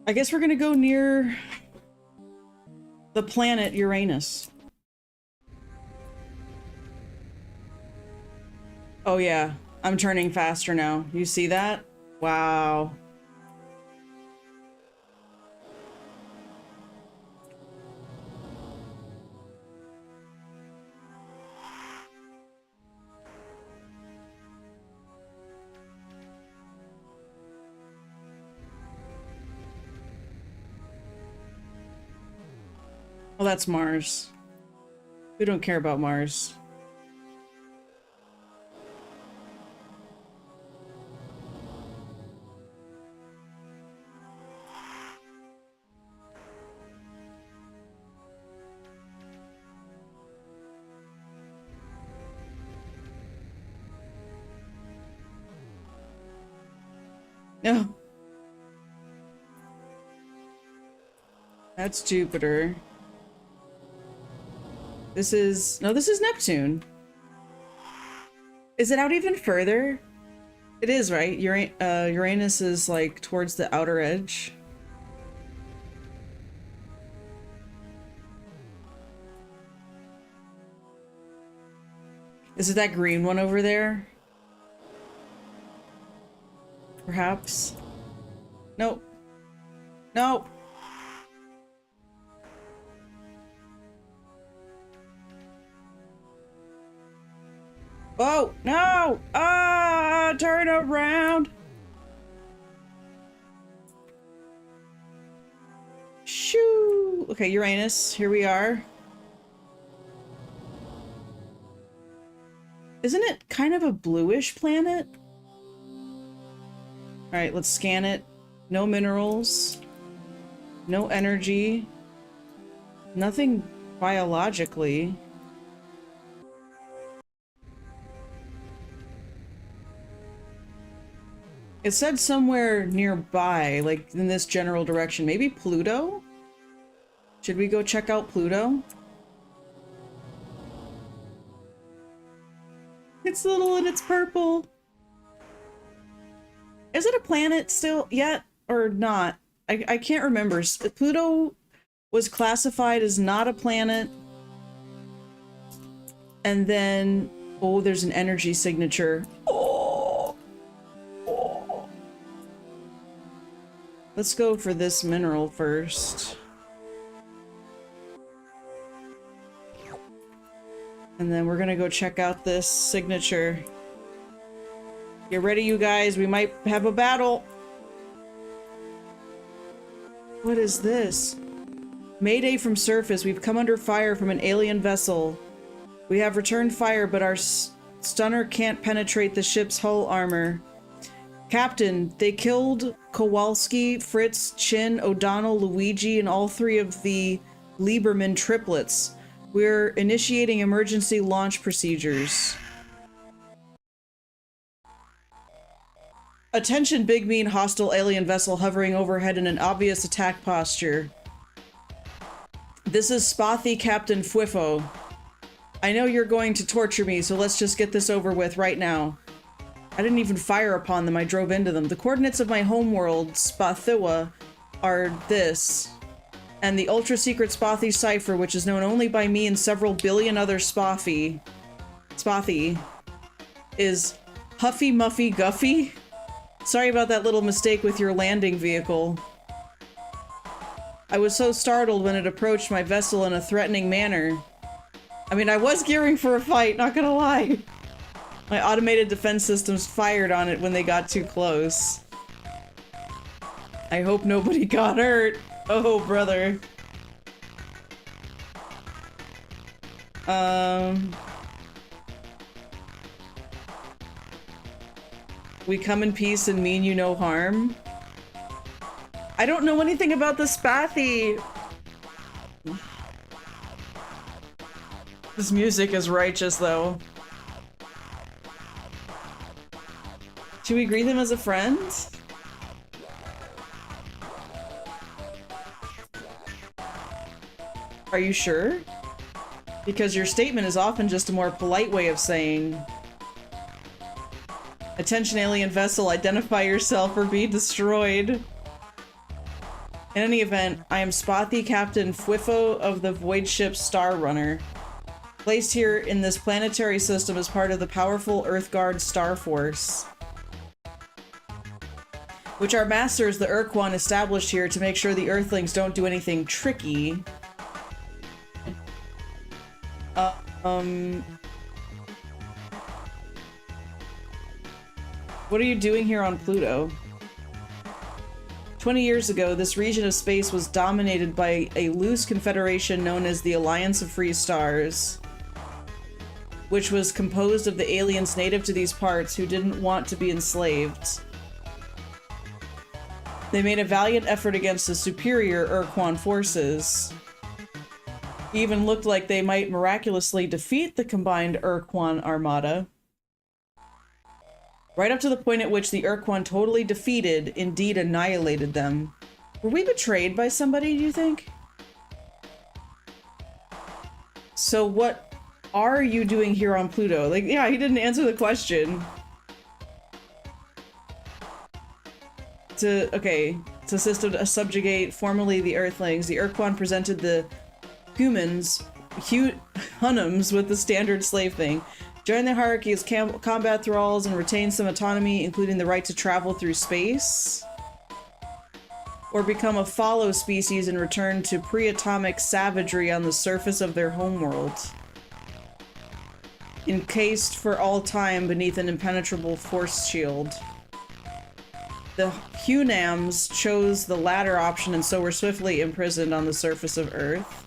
I guess we're gonna go near the planet Uranus. Oh yeah, I'm turning faster now. You see that? Wow. Well, that's Mars. We don't care about Mars. No. That's Jupiter. This is... No, this is Neptune. Is it out even further? It is, right? Uranus is like towards the outer edge. Is it that green one over there? Perhaps? Nope. Nope. Oh, no! Ah, turn around! Shoo! Okay, Uranus, here we are. Isn't it kind of a bluish planet? Alright, let's scan it. No minerals. No energy. Nothing biologically. It said somewhere nearby, like in this general direction. Maybe Pluto? Should we go check out Pluto? It's little and it's purple. Is it a planet still yet or not? I can't remember. Pluto was classified as not a planet. And then, oh, there's an energy signature. Oh. Oh. Let's go for this mineral first. And then we're gonna go check out this signature. Get ready, you guys. We might have a battle. What is this? Mayday from surface. We've come under fire from an alien vessel. We have returned fire, but our stunner can't penetrate the ship's hull armor. Captain, they killed Kowalski, Fritz, Chin, O'Donnell, Luigi, and all three of the Lieberman triplets. We're initiating emergency launch procedures. Attention, big mean hostile alien vessel hovering overhead in an obvious attack posture. This is Spothy Captain Fwifo. I know you're going to torture me, so let's just get this over with right now. I didn't even fire upon them, I drove into them. The coordinates of my homeworld, Spothiwa, are this. And the ultra-secret Spothy cipher, which is known only by me and several billion other Spothy, is Huffy Muffy Guffy. Sorry about that little mistake with your landing vehicle. I was so startled when it approached my vessel in a threatening manner. I mean, I was gearing for a fight, not gonna lie. My automated defense systems fired on it when they got too close. I hope nobody got hurt. Oh, brother. We come in peace and mean you no harm. I don't know anything about the Spathy. This music is righteous, though. Should we greet him as a friend? Are you sure? Because your statement is often just a more polite way of saying, attention alien vessel, identify yourself or be destroyed. In any event, I am Spothy Captain Fwifo of the void ship Star Runner. Placed here in this planetary system as part of the powerful Earthguard Star Force, which our masters, the Ur-Quan, established here to make sure the Earthlings don't do anything tricky. What are you doing here on Pluto? 20 years ago, this region of space was dominated by a loose confederation known as the Alliance of Free Stars, which was composed of the aliens native to these parts who didn't want to be enslaved. They made a valiant effort against the superior Ur-Quan forces. It even looked like they might miraculously defeat the combined Ur-Quan armada. Right up to the point at which the Ur-Quan totally defeated, indeed annihilated them. Were we betrayed by somebody, do you think? So what are you doing here on Pluto? Like, yeah, he didn't answer the question. To assist to subjugate formerly the Earthlings, the Ur-Quan presented the Hunnums with the standard slave thing. Join the hierarchy as combat thralls and retain some autonomy, including the right to travel through space. Or become a follow species and return to pre-atomic savagery on the surface of their homeworld. Encased for all time beneath an impenetrable force shield. The Hunams chose the latter option and so were swiftly imprisoned on the surface of Earth.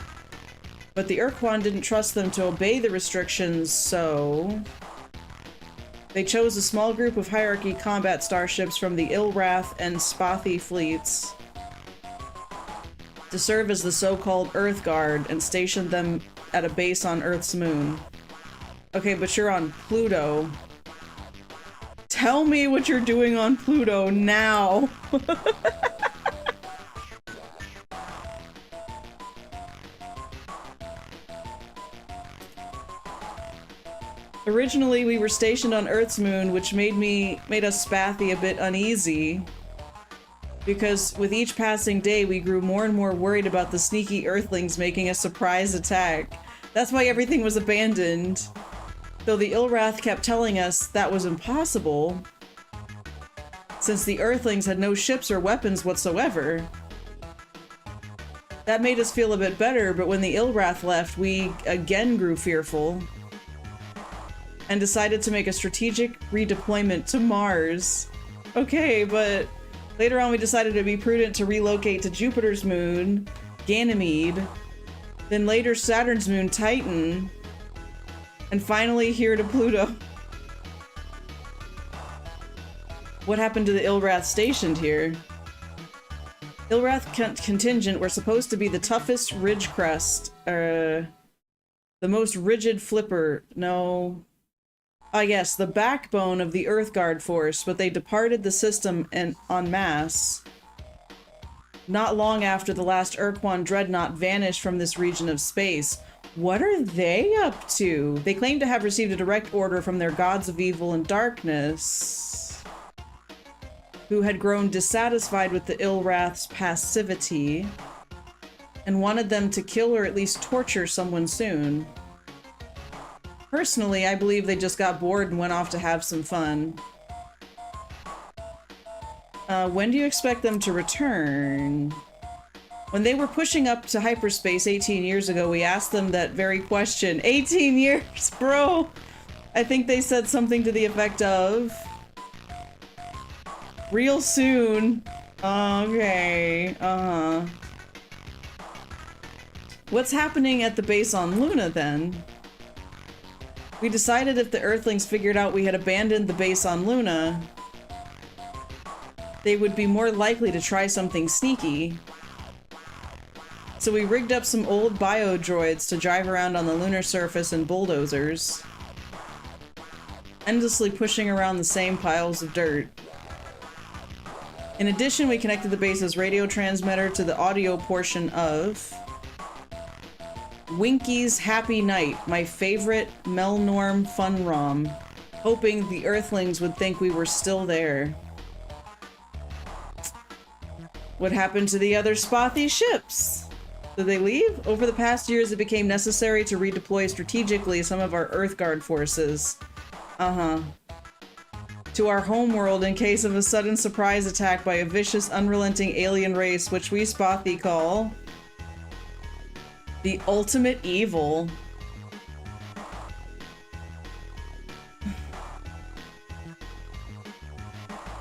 But the Ur-Quan didn't trust them to obey the restrictions, so they chose a small group of hierarchy combat starships from the Ilrath and Spothy fleets to serve as the so-called Earth Guard and stationed them at a base on Earth's moon. Okay, but you're on Pluto. Tell me what you're doing on Pluto now. Originally, we were stationed on Earth's moon, which made us Spathy a bit uneasy. Because with each passing day, we grew more and more worried about the sneaky Earthlings making a surprise attack. That's why everything was abandoned. Though the Ilrath kept telling us that was impossible, since the Earthlings had no ships or weapons whatsoever. That made us feel a bit better, but when the Ilrath left, we again grew fearful and decided to make a strategic redeployment to Mars. Okay, but later on we decided it'd be prudent to relocate to Jupiter's moon, Ganymede, then later Saturn's moon, Titan, and finally here to Pluto. What happened to the Ilrath stationed here? Ilrath contingent were supposed to be the toughest ridge crest, the most rigid flipper, no... yes, the backbone of the Earthguard force, but they departed the system en masse. Not long after the last Ur-Quan dreadnought vanished from this region of space. What are they up to? They claim to have received a direct order from their gods of evil and darkness, who had grown dissatisfied with the Ilrath's passivity and wanted them to kill or at least torture someone soon. Personally, I believe they just got bored and went off to have some fun. When do you expect them to return? When they were pushing up to hyperspace 18 years ago, we asked them that very question. 18 years, bro! I think they said something to the effect of... real soon. Okay, What's happening at the base on Luna, then? We decided if the Earthlings figured out we had abandoned the base on Luna, they would be more likely to try something sneaky. So we rigged up some old bio-droids to drive around on the lunar surface in bulldozers, endlessly pushing around the same piles of dirt. In addition, we connected the base's radio transmitter to the audio portion of Winky's Happy Night, my favorite Melnorm fun ROM, hoping the Earthlings would think we were still there. What happened to the other Spathy ships? Did they leave? Over the past years, it became necessary to redeploy strategically some of our Earthguard forces. To our homeworld in case of a sudden surprise attack by a vicious, unrelenting alien race, which we Spathy call the ultimate evil.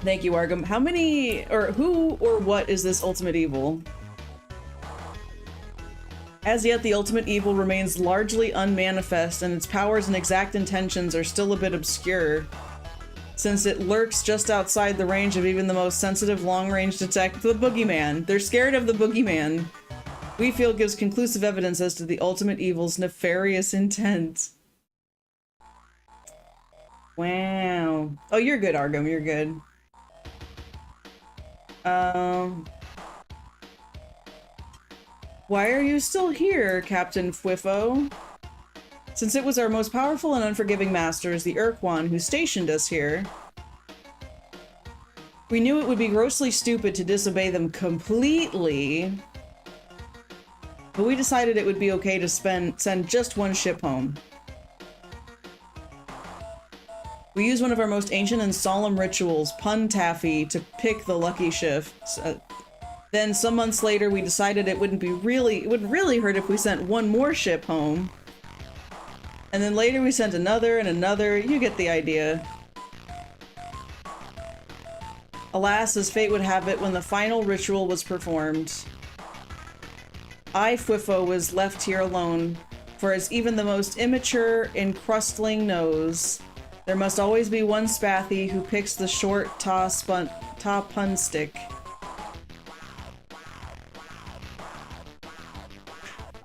Thank you, Argum. How many, or who or what is this ultimate evil? As yet, the ultimate evil remains largely unmanifest, and its powers and exact intentions are still a bit obscure, since it lurks just outside the range of even the most sensitive long-range detect the boogeyman. They're scared of the boogeyman. We feel gives conclusive evidence as to the ultimate evil's nefarious intent. Wow. Oh, you're good, Argum. You're good. Why are you still here, Captain Fwifo? Since it was our most powerful and unforgiving masters, the Ur-Quan, who stationed us here, we knew it would be grossly stupid to disobey them completely, but we decided it would be okay to send just one ship home. We used one of our most ancient and solemn rituals, Pun Taffy, to pick the lucky shift. Then some months later, we decided it wouldn't really hurt if we sent one more ship home. And then later we sent another and another. You get the idea. Alas, as fate would have it, when the final ritual was performed, I, Fwifo, was left here alone, for as even the most immature encrustling knows, there must always be one Spathy who picks the short ta pun stick.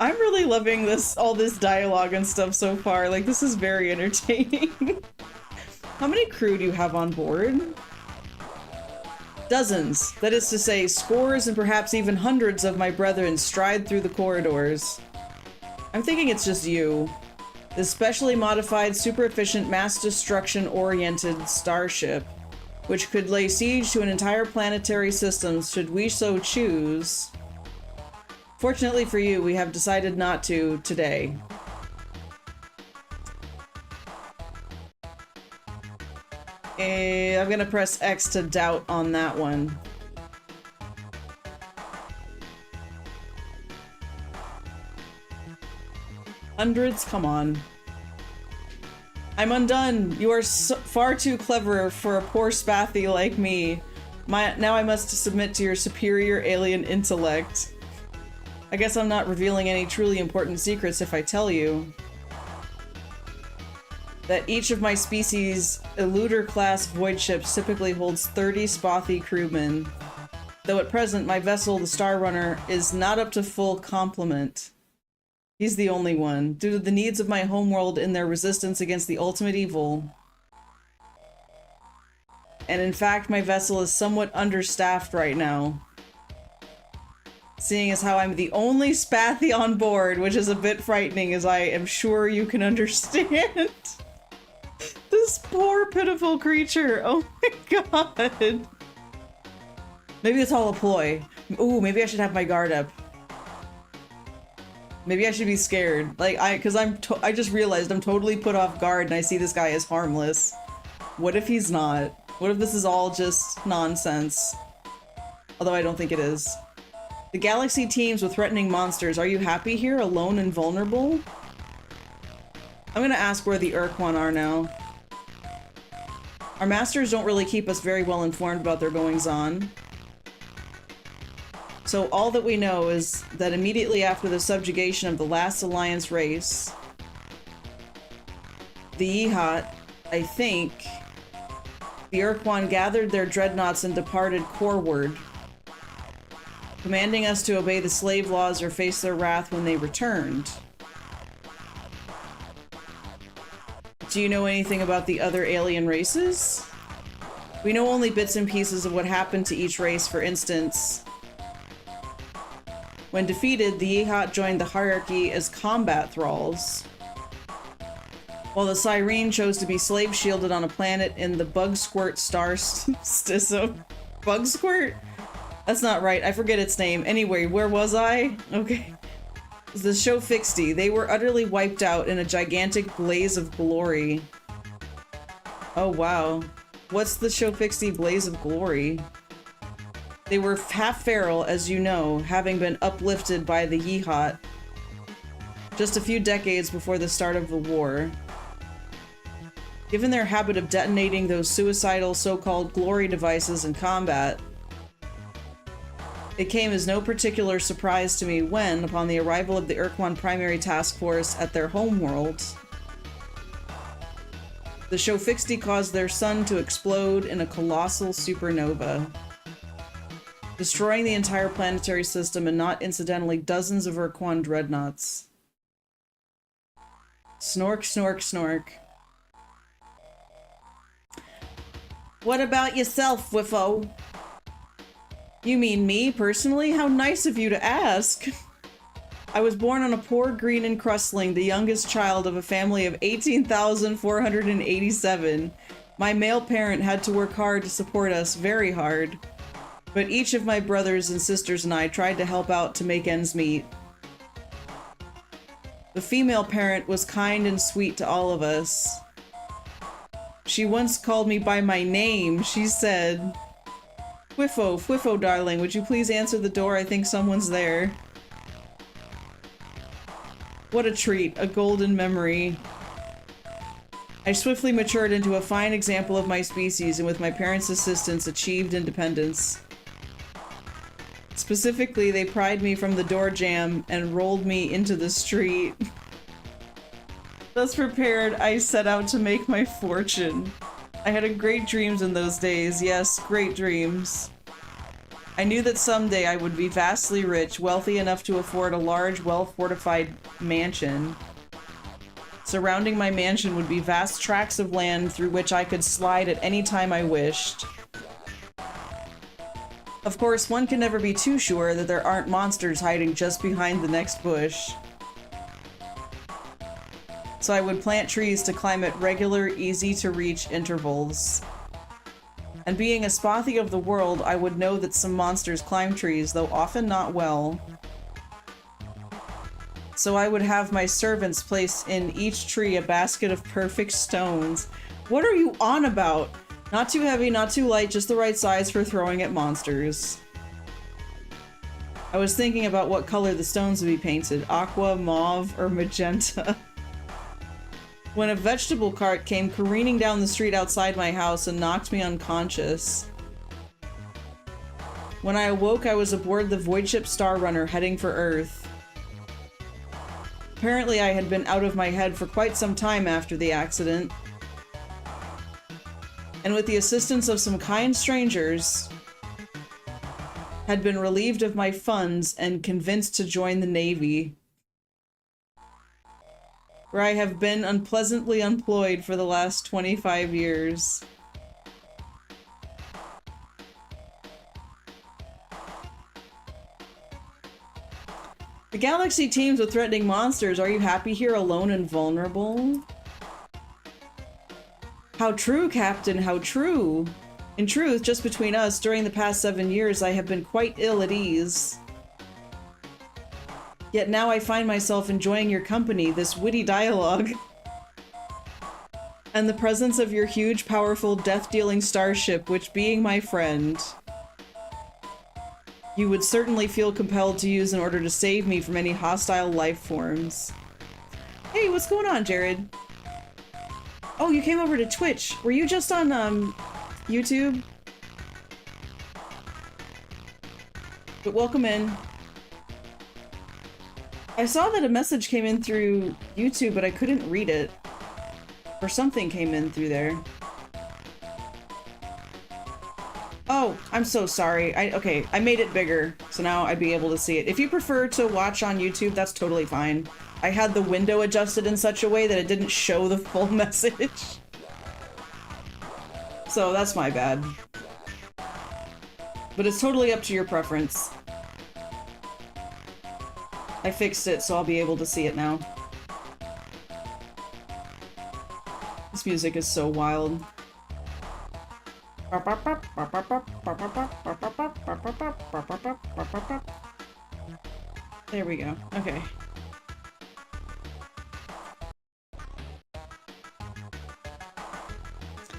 I'm really loving all this dialogue and stuff so far. Like, this is very entertaining. How many crew do you have on board? Dozens. That is to say, scores and perhaps even hundreds of my brethren stride through the corridors. I'm thinking it's just you. This specially modified, super efficient, mass destruction-oriented starship, which could lay siege to an entire planetary system should we so choose. Fortunately for you, we have decided not to today. I'm gonna press X to doubt on that one. Hundreds? Come on. I'm undone. You are far too clever for a poor spathy like me. Now I must submit to your superior alien intellect. I guess I'm not revealing any truly important secrets if I tell you that each of my species' Eluder-class void ships typically holds 30 spathy crewmen, though at present my vessel, the Star Runner, is not up to full complement. He's the only one, due to the needs of my homeworld in their resistance against the ultimate evil. And in fact, my vessel is somewhat understaffed right now. Seeing as how I'm the only spathy on board, which is a bit frightening, as I am sure you can understand. This poor, pitiful creature. Oh my god. Maybe it's all a ploy. Ooh, maybe I should have my guard up. Maybe I should be scared. Like, I just realized I'm totally put off guard and I see this guy as harmless. What if he's not? What if this is all just nonsense? Although I don't think it is. The galaxy teems with threatening monsters. Are you happy here, alone and vulnerable? I'm gonna ask where the Ur-Quan are now. Our masters don't really keep us very well informed about their goings-on. So all that we know is that immediately after the subjugation of the last Alliance race, the Yehat, I think, the Ur-Quan gathered their dreadnoughts and departed coreward, commanding us to obey the slave laws or face their wrath when they returned. Do you know anything about the other alien races? We know only bits and pieces of what happened to each race. For instance, when defeated, the Yehat joined the hierarchy as combat thralls, while the Cyrene chose to be slave shielded on a planet in the Bug Squirt star system. Bug Squirt? That's not right. I forget its name. Anyway, where was I? Okay. The show Fixty. They were utterly wiped out in a gigantic blaze of glory. Oh wow. What's the show Fixty blaze of glory? They were half feral, as you know, having been uplifted by the Yehat just a few decades before the start of the war. Given their habit of detonating those suicidal so-called glory devices in combat, it came as no particular surprise to me when, upon the arrival of the Ur-Quan Primary Task Force at their homeworld, the Shofixti caused their sun to explode in a colossal supernova, destroying the entire planetary system and not incidentally dozens of Ur-Quan dreadnoughts. Snork, snork, snork. What about yourself, Wiffo? You mean me, personally? How nice of you to ask. I was born on a poor green and crustling, the youngest child of a family of 18,487. My male parent had to work hard to support us, very hard. But each of my brothers and sisters and I tried to help out to make ends meet. The female parent was kind and sweet to all of us. She once called me by my name. She said, Whiffo, Whiffo, darling, would you please answer the door? I think someone's there. What a treat, a golden memory. I swiftly matured into a fine example of my species and with my parents' assistance achieved independence. Specifically, they pried me from the door jamb and rolled me into the street. Thus prepared, I set out to make my fortune. I had great dreams in those days, yes, great dreams. I knew that someday I would be vastly rich, wealthy enough to afford a large, well-fortified mansion. Surrounding my mansion would be vast tracts of land through which I could slide at any time I wished. Of course, one can never be too sure that there aren't monsters hiding just behind the next bush. So I would plant trees to climb at regular, easy-to-reach intervals. And being a spothy of the world, I would know that some monsters climb trees, though often not well. So I would have my servants place in each tree a basket of perfect stones. What are you on about? Not too heavy, not too light, just the right size for throwing at monsters. I was thinking about what color the stones would be painted. Aqua, mauve, or magenta. When a vegetable cart came careening down the street outside my house and knocked me unconscious. When I awoke, I was aboard the void ship Star Runner heading for Earth. Apparently, I had been out of my head for quite some time after the accident. And with the assistance of some kind strangers, had been relieved of my funds and convinced to join the Navy, where I have been unpleasantly employed for the last 25 years. The galaxy teems with threatening monsters. Are you happy here, alone and vulnerable? How true, Captain, how true. In truth, just between us, during the past 7 years, I have been quite ill at ease. Yet now I find myself enjoying your company, this witty dialogue, and the presence of your huge, powerful, death-dealing starship, which, being my friend, you would certainly feel compelled to use in order to save me from any hostile life forms. Hey, what's going on, Jared? Oh, you came over to Twitch. Were you just on, YouTube? But welcome in. I saw that a message came in through YouTube, but I couldn't read it. Or something came in through there. Oh, I'm so sorry. Okay, I made it bigger, so now I'd be able to see it. If you prefer to watch on YouTube, that's totally fine. I had the window adjusted in such a way that it didn't show the full message. So that's my bad. But it's totally up to your preference. I fixed it, so I'll be able to see it now. This music is so wild. There we go. Okay.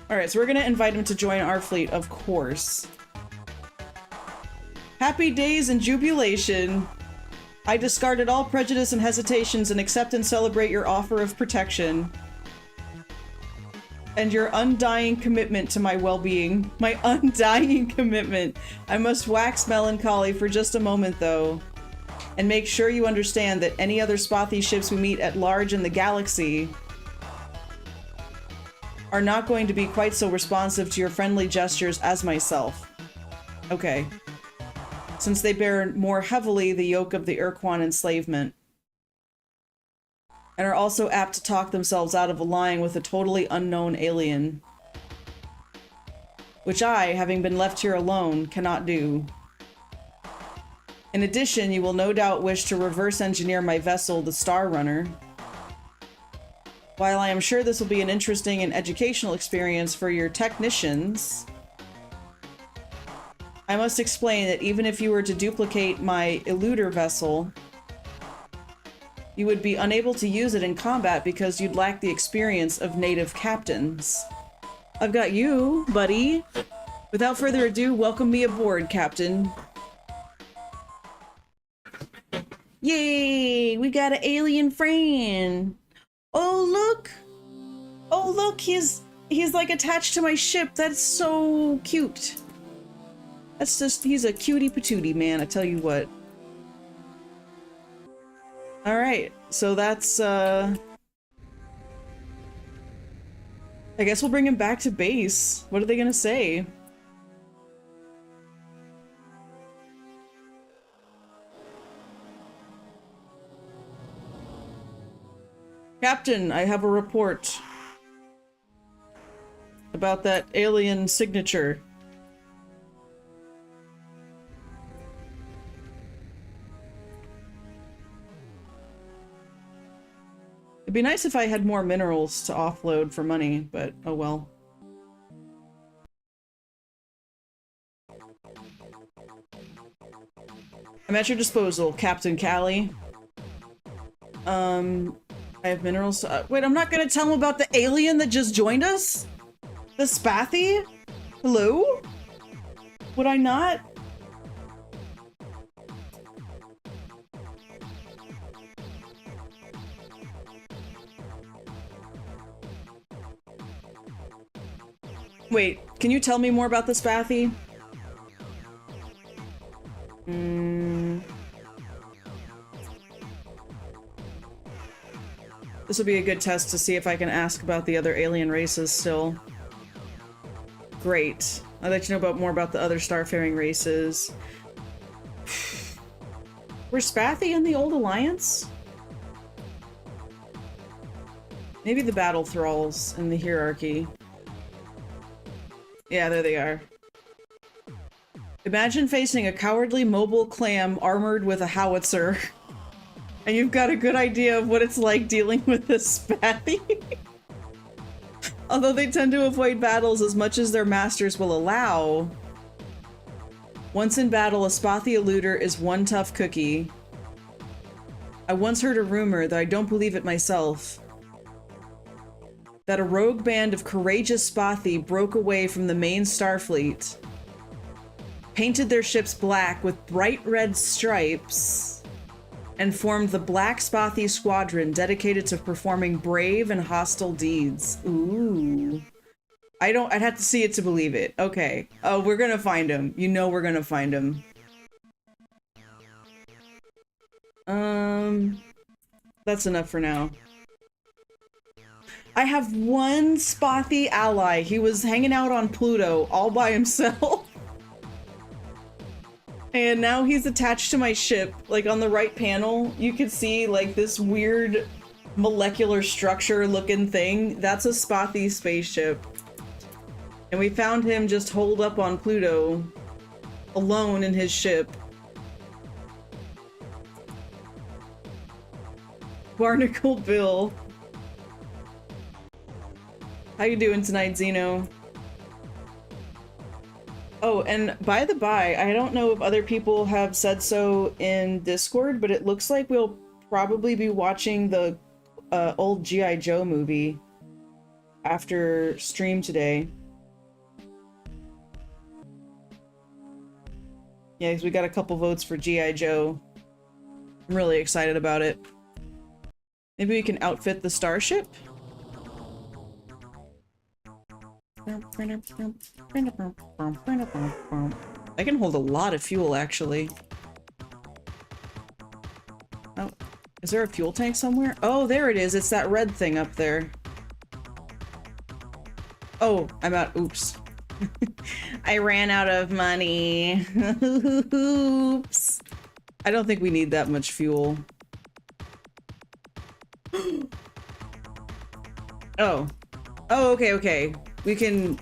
Alright, so we're gonna invite him to join our fleet, of course. Happy days and jubilation! I discarded all prejudice and hesitations and accept and celebrate your offer of protection. And your undying commitment to my well-being. My undying commitment. I must wax melancholy for just a moment, though. And make sure you understand that any other spothy ships we meet at large in the galaxy are not going to be quite so responsive to your friendly gestures as myself. Okay. Since they bear more heavily the yoke of the Ur-Quan enslavement. And are also apt to talk themselves out of allying with a totally unknown alien. Which I, having been left here alone, cannot do. In addition, you will no doubt wish to reverse engineer my vessel, the Star Runner. While I am sure this will be an interesting and educational experience for your technicians, I must explain that even if you were to duplicate my eluder vessel, you would be unable to use it in combat because you'd lack the experience of native captains. I've got you, buddy. Without further ado, welcome me aboard, Captain. Yay! We got an alien friend! Oh, look! Oh, look! He's like attached to my ship. That's so cute. That's just, he's a cutie patootie, man, I tell you what. Alright, so that's, I guess we'll bring him back to base. What are they gonna say? Captain, I have a report about that alien signature. It'd be nice if I had more minerals to offload for money, but oh well. I'm at your disposal, Captain Callie. I have minerals. Wait, I'm not gonna tell him about the alien that just joined us? The Spathy? Hello? Would I not? Wait, can you tell me more about the Spathy? This will be a good test to see if I can ask about the other alien races still. Great. I'd like to know more about the other starfaring races. Were Spathy in the Old Alliance? Maybe the Battle Thralls in the hierarchy. Yeah, there they are. Imagine facing a cowardly mobile clam armored with a howitzer. And you've got a good idea of what it's like dealing with this Spathy. Although they tend to avoid battles as much as their masters will allow. Once in battle, a Spathy eluder is one tough cookie. I once heard a rumor, though I don't believe it myself, that a rogue band of courageous Spathy broke away from the main Starfleet, painted their ships black with bright red stripes, and formed the Black Spathy Squadron dedicated to performing brave and hostile deeds. Ooh. I'd have to see it to believe it. Okay. Oh, we're gonna find him. You know we're gonna find him. That's enough for now. I have one Spathy ally. He was hanging out on Pluto all by himself. And now he's attached to my ship. Like on the right panel, you could see like this weird molecular structure looking thing. That's a Spathy spaceship. And we found him just holed up on Pluto, alone in his ship. Barnacle Bill. How you doing tonight, Zeno? Oh, and by the by, I don't know if other people have said so in Discord, but it looks like we'll probably be watching the old G.I. Joe movie after stream today. Yeah, because we got a couple votes for G.I. Joe. I'm really excited about it. Maybe we can outfit the starship? I can hold a lot of fuel, actually. Oh, is there a fuel tank somewhere? Oh, there it is. It's that red thing up there. Oh, I'm out. Oops. I ran out of money. Oops. I don't think we need that much fuel. Oh. Oh, okay, okay. We can...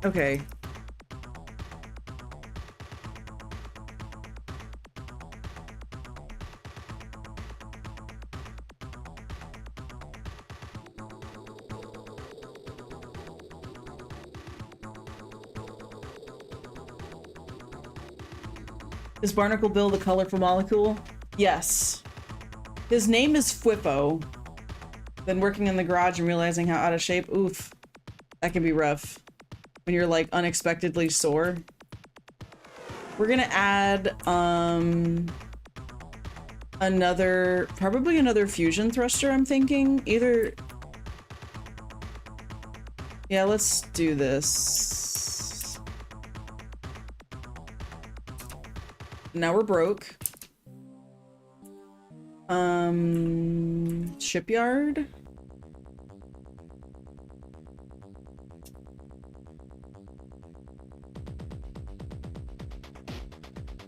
Okay. Is Barnacle Bill the colorful molecule? Yes. His name is Fwippo. Then working in the garage and realizing how out of shape, oof. That can be rough. When you're like unexpectedly sore. We're gonna add, probably another fusion thruster, I'm thinking. Either... Yeah, let's do this. Now we're broke. Shipyard?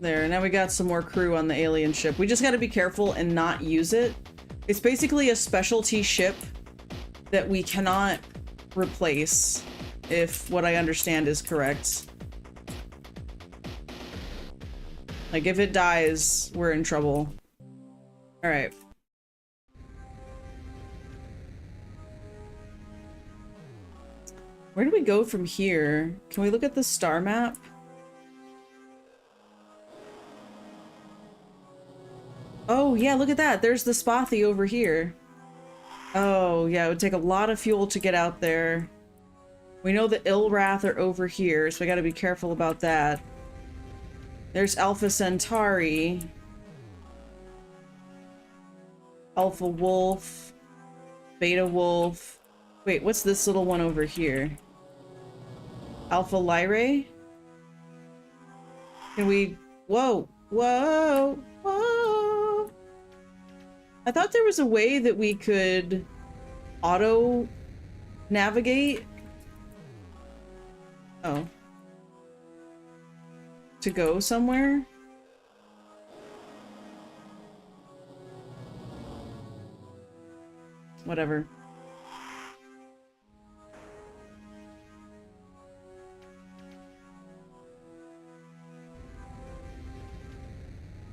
There, now we got some more crew on the alien ship. We just gotta be careful and not use it, It's basically a specialty ship that we cannot replace, if what I understand is correct. Like, if it dies, we're in trouble. Alright. Where do we go from here? Can we look at the star map? Oh, yeah, look at that. There's the Spothy over here. Oh, yeah, it would take a lot of fuel to get out there. We know the Ilrath are over here, so we gotta be careful about that. There's Alpha Centauri. Alpha Wolf. Beta Wolf. Wait, what's this little one over here? Alpha Lyrae? Can we... Whoa! Whoa! Whoa! I thought there was a way that we could auto-navigate. Oh. To go somewhere? Whatever.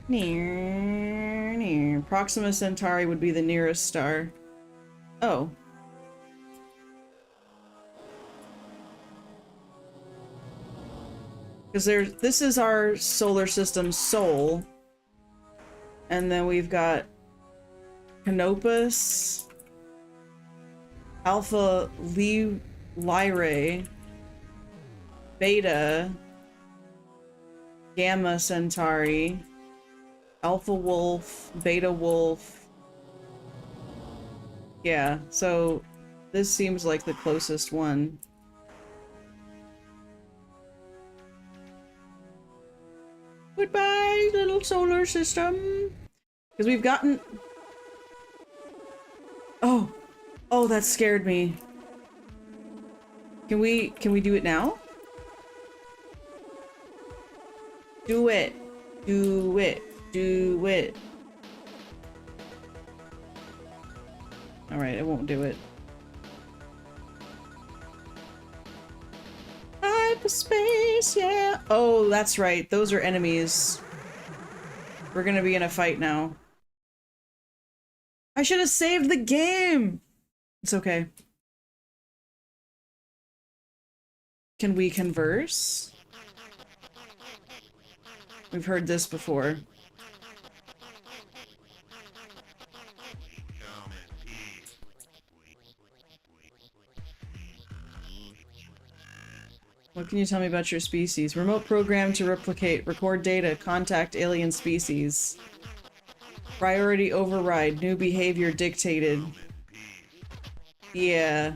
Near. Proxima Centauri would be the nearest star. Oh. Because this is our solar system's soul. And then we've got Canopus, Alpha Lyrae, Beta, Gamma Centauri, Alpha Wolf, Beta Wolf. Yeah, so this seems like the closest one. Goodbye, little solar system. Because we've gotten... Oh! Oh, that scared me. Can we do it now? Do it. Do it. Do it. Alright, it won't do it. Hyperspace, yeah! Oh, that's right. Those are enemies. We're gonna be in a fight now. I should have saved the game! It's okay. Can we converse? We've heard this before. What can you tell me about your species? Remote program to replicate, record data, contact alien species. Priority override, new behavior dictated. Yeah.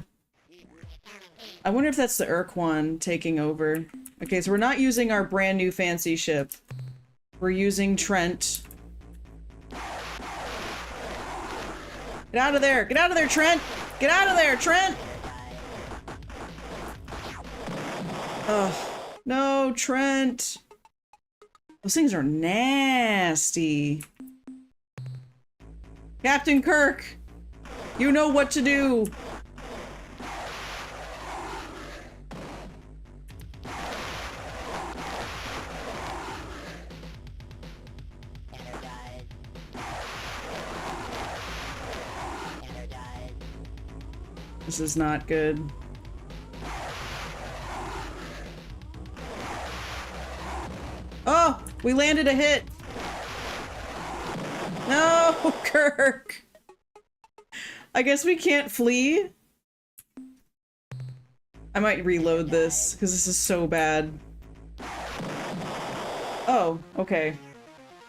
I wonder if that's the Ur-Quan taking over. Okay, so we're not using our brand new fancy ship. We're using Trent. Get out of there! Get out of there, Trent! Get out of there, Trent! Ugh. No, Trent! Those things are nasty. Captain Kirk! You know what to do! This is not good. Oh! We landed a hit! No, Kirk! I guess we can't flee? I might reload this, because this is so bad. Oh, okay.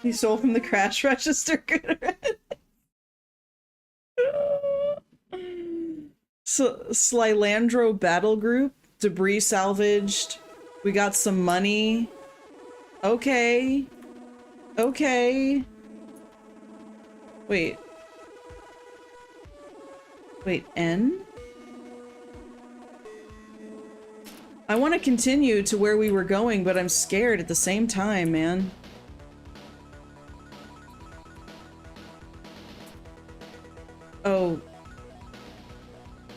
He stole from the crash register. Slylandro battle group. Debris salvaged. We got some money. Okay. Okay. Wait. Wait, N? I want to continue to where we were going, but I'm scared at the same time, man. Oh.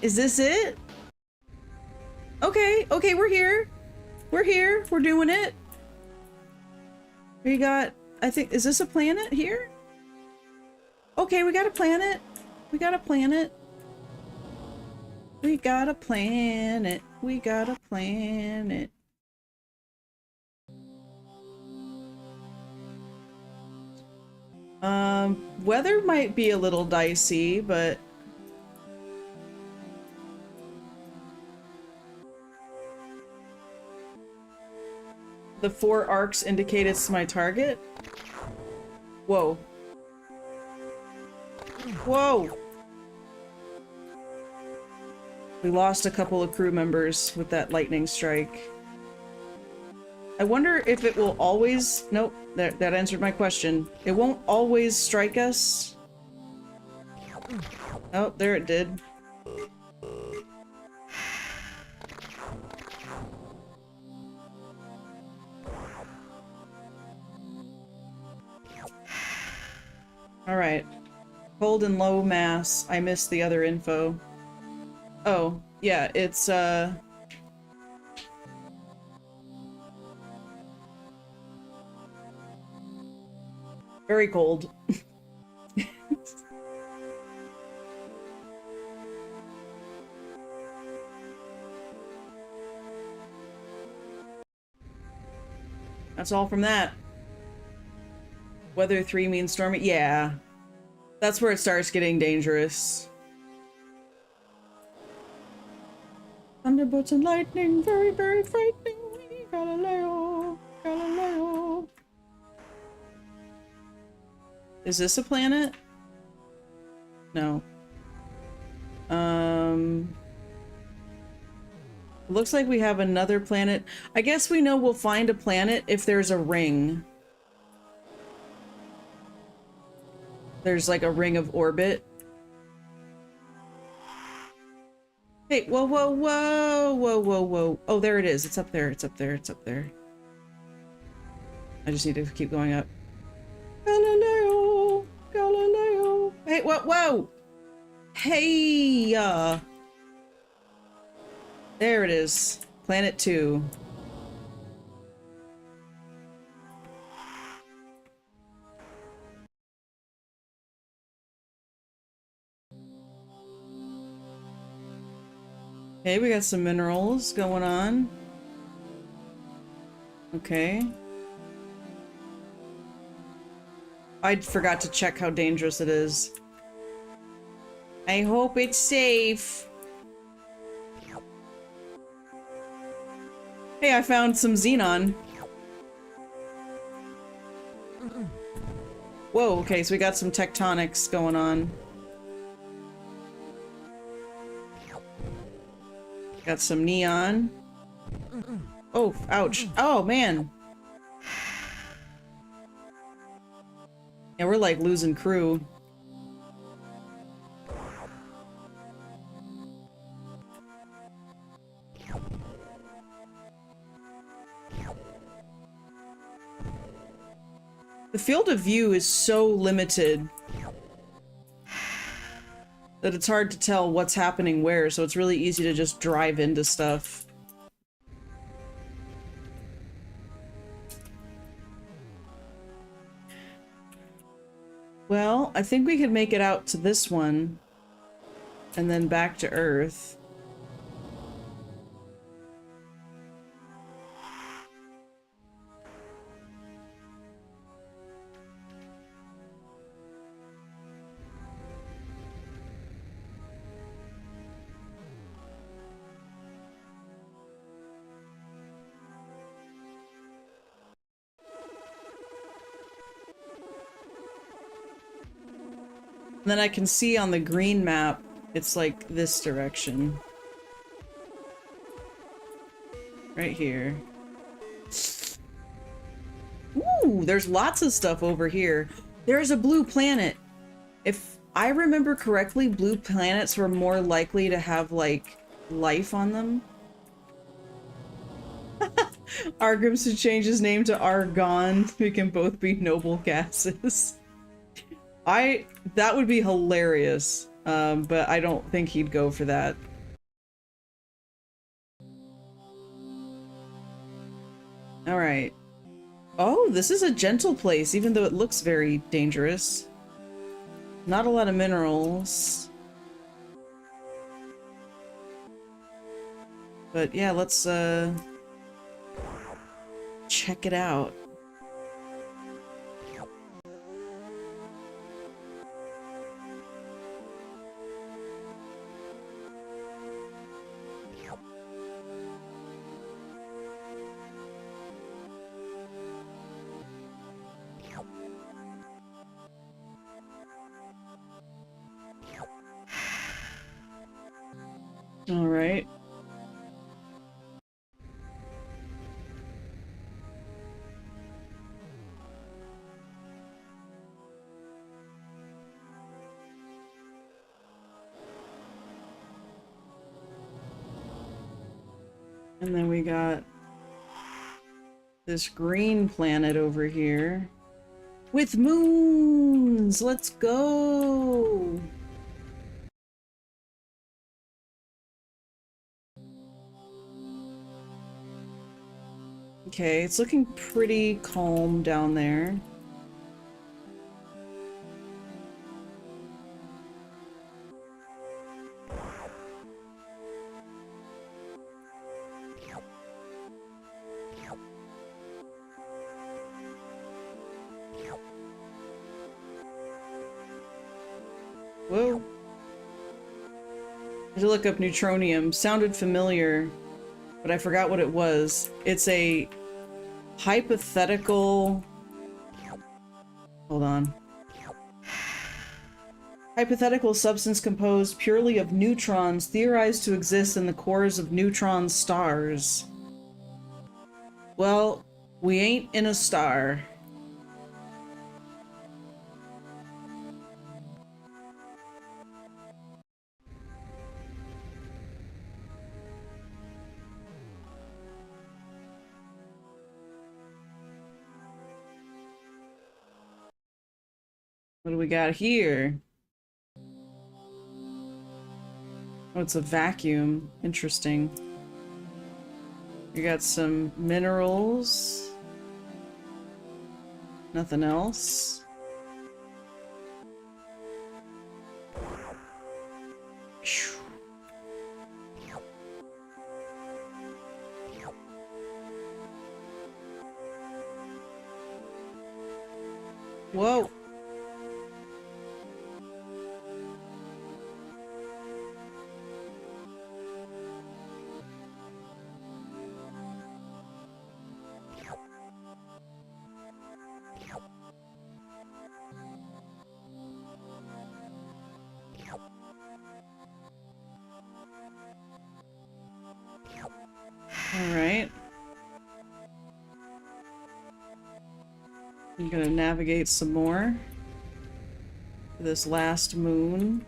Is this it? Okay, okay, we're here. We're here. We're doing it. We got, I think, is this a planet here? Okay, we got a planet. We got a planet. We got a planet. We got a planet. Weather might be a little dicey, but the 4 arcs indicate it's my target. Whoa. Whoa! We lost a couple of crew members with that lightning strike. I wonder if it will always... Nope, that answered my question. It won't always strike us. Oh, there it did. Alright. Cold and low mass. I missed the other info. Oh, yeah, it's, very cold. That's all from that. Weather 3 means stormy? Yeah. That's where it starts getting dangerous. Thunderbolts and lightning, very, very frightening. Galileo, Galileo. Is this a planet? No. Looks like we have another planet. I guess we know we'll find a planet if there's a ring. There's like a ring of orbit. Hey, whoa, whoa, whoa, whoa, whoa, whoa. Oh, there it is. It's up there. It's up there. It's up there. I just need to keep going up. Galileo, Galileo. Hey, whoa, whoa. Hey, there it is. Planet 2. Okay, we got some minerals going on. Okay. I forgot to check how dangerous it is. I hope it's safe. Hey, I found some xenon. Whoa, okay, so we got some tectonics going on. Got some neon. Oh, ouch. Oh, man. Yeah, we're like losing crew. The field of view is so limited that it's hard to tell what's happening where, so it's really easy to just drive into stuff. Well, I think we could make it out to this one, and then back to Earth. And then I can see on the green map, it's like this direction. Right here. Ooh, there's lots of stuff over here. There's a blue planet. If I remember correctly, blue planets were more likely to have, like, life on them. Argrim should change his name to Argon. We can both be noble gases. That would be hilarious. But I don't think he'd go for that. Alright. Oh, this is a gentle place, even though it looks very dangerous. Not a lot of minerals. But yeah, let's check it out. All right. And then we got this green planet over here with moons. Let's go. Okay, it's looking pretty calm down there. Whoa. I had to look up neutronium. Sounded familiar, but I forgot what it was. It's a hypothetical... Hold on. Hypothetical substance composed purely of neutrons theorized to exist in the cores of neutron stars. Well, we ain't in a star. What do we got here? Oh, it's a vacuum. Interesting. We got some minerals. Nothing else. Whoa. Alright. I'm gonna navigate some more to this last moon.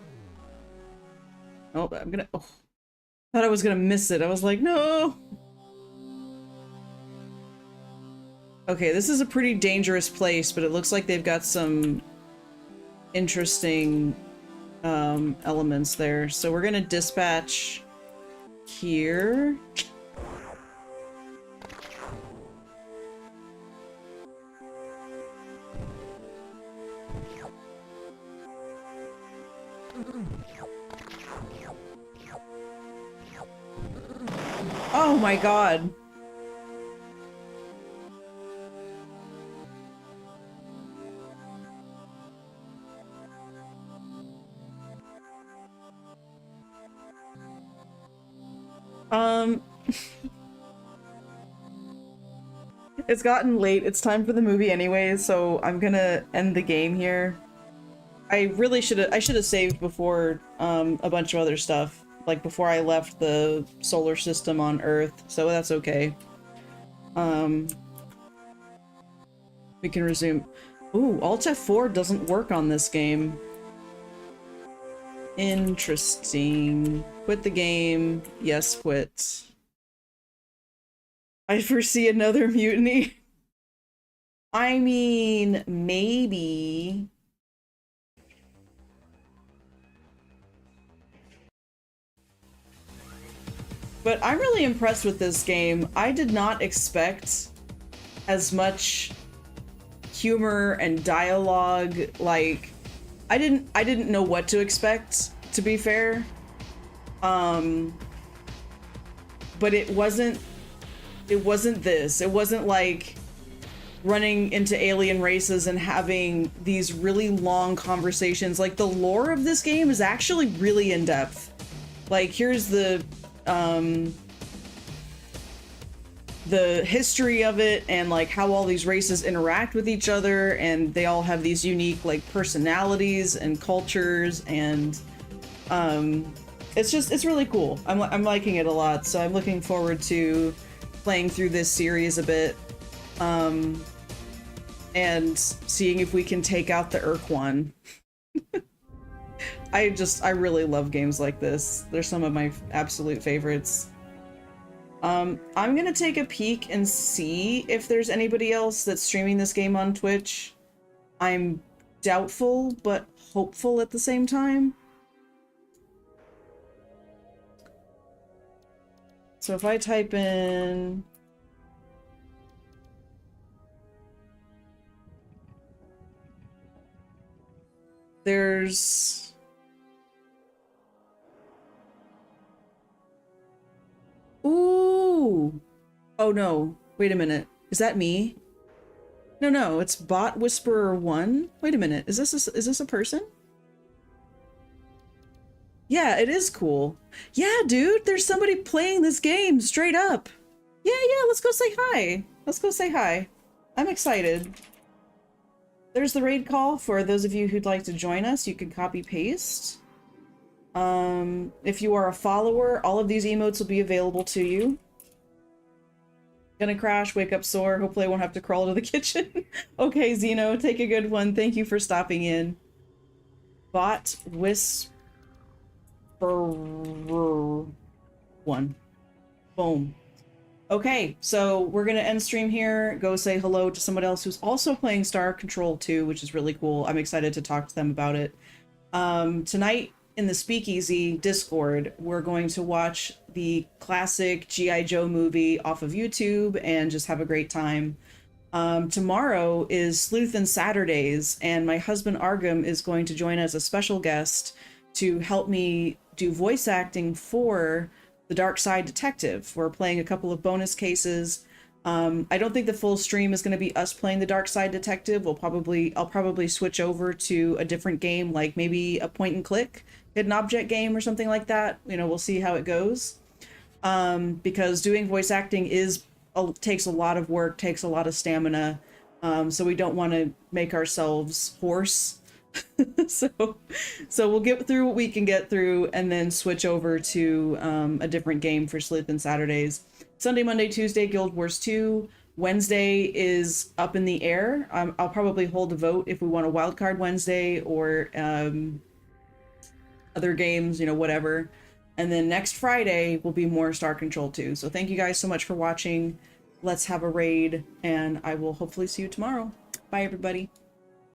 Oh, I'm gonna... Oh. Thought I was gonna miss it. I was like, no! Okay, this is a pretty dangerous place, but it looks like they've got some interesting elements there. So we're gonna dispatch here. Oh my god. It's gotten late. It's time for the movie anyways, so I'm gonna end the game here. I really should have saved before a bunch of other stuff, like before I left the solar system on Earth, so that's okay. We can resume. Ooh, Alt F4 doesn't work on this game. Interesting. Quit the game. Yes, quit. I foresee another mutiny. I mean, maybe. But I'm really impressed with this game. I did not expect as much humor and dialogue. Like, I didn't know what to expect, to be fair. But it wasn't this. It wasn't like running into alien races and having these really long conversations. Like, the lore of this game is actually really in depth. Like, here's the history of it and like how all these races interact with each other, and they all have these unique like personalities and cultures, and it's really cool. I'm liking it a lot, so I'm looking forward to playing through this series a bit, and seeing if we can take out the Ur-Quan. I really love games like this. They're some of my absolute favorites. I'm gonna take a peek and see if there's anybody else that's streaming this game on Twitch. I'm doubtful, but hopeful at the same time. So if I type in... There's... Ooh! Oh no, wait a minute. Is that me? No, it's Bot Whisperer 1. Wait a minute, is this a person? Yeah, it is cool. Yeah, dude, there's somebody playing this game straight up. Yeah, let's go say hi. Let's go say hi. I'm excited. There's the raid call for those of you who'd like to join us. You can copy paste. If you are a follower, all of these emotes will be available to you. Gonna crash, wake up sore. Hopefully I won't have to crawl to the kitchen. Okay, Zeno, take a good one. Thank you for stopping in. Bot Whisperer 1. Boom. Okay, so we're gonna end stream here. Go say hello to someone else who's also playing Star Control 2, which is really cool. I'm excited to talk to them about it. Tonight, in the Speakeasy Discord, we're going to watch the classic G.I. Joe movie off of YouTube and just have a great time. Tomorrow is Sleuth and Saturdays, and my husband Argum is going to join as a special guest to help me do voice acting for the Dark Side Detective. We're playing a couple of bonus cases. I don't think the full stream is going to be us playing the Dark Side Detective. I'll probably switch over to a different game, like maybe a point and click hidden object game or something like that. You know, we'll see how it goes. Because doing voice acting takes a lot of work, takes a lot of stamina. So we don't want to make ourselves hoarse. so we'll get through what we can get through and then switch over to a different game for Sleuth and Saturdays. Sunday, Monday, Tuesday, Guild Wars 2. Wednesday is up in the air. I'll probably hold a vote if we want a wildcard Wednesday or other games, you know, whatever. And then next Friday will be more Star Control 2. So thank you guys so much for watching. Let's have a raid, and I will hopefully see you tomorrow. Bye, everybody.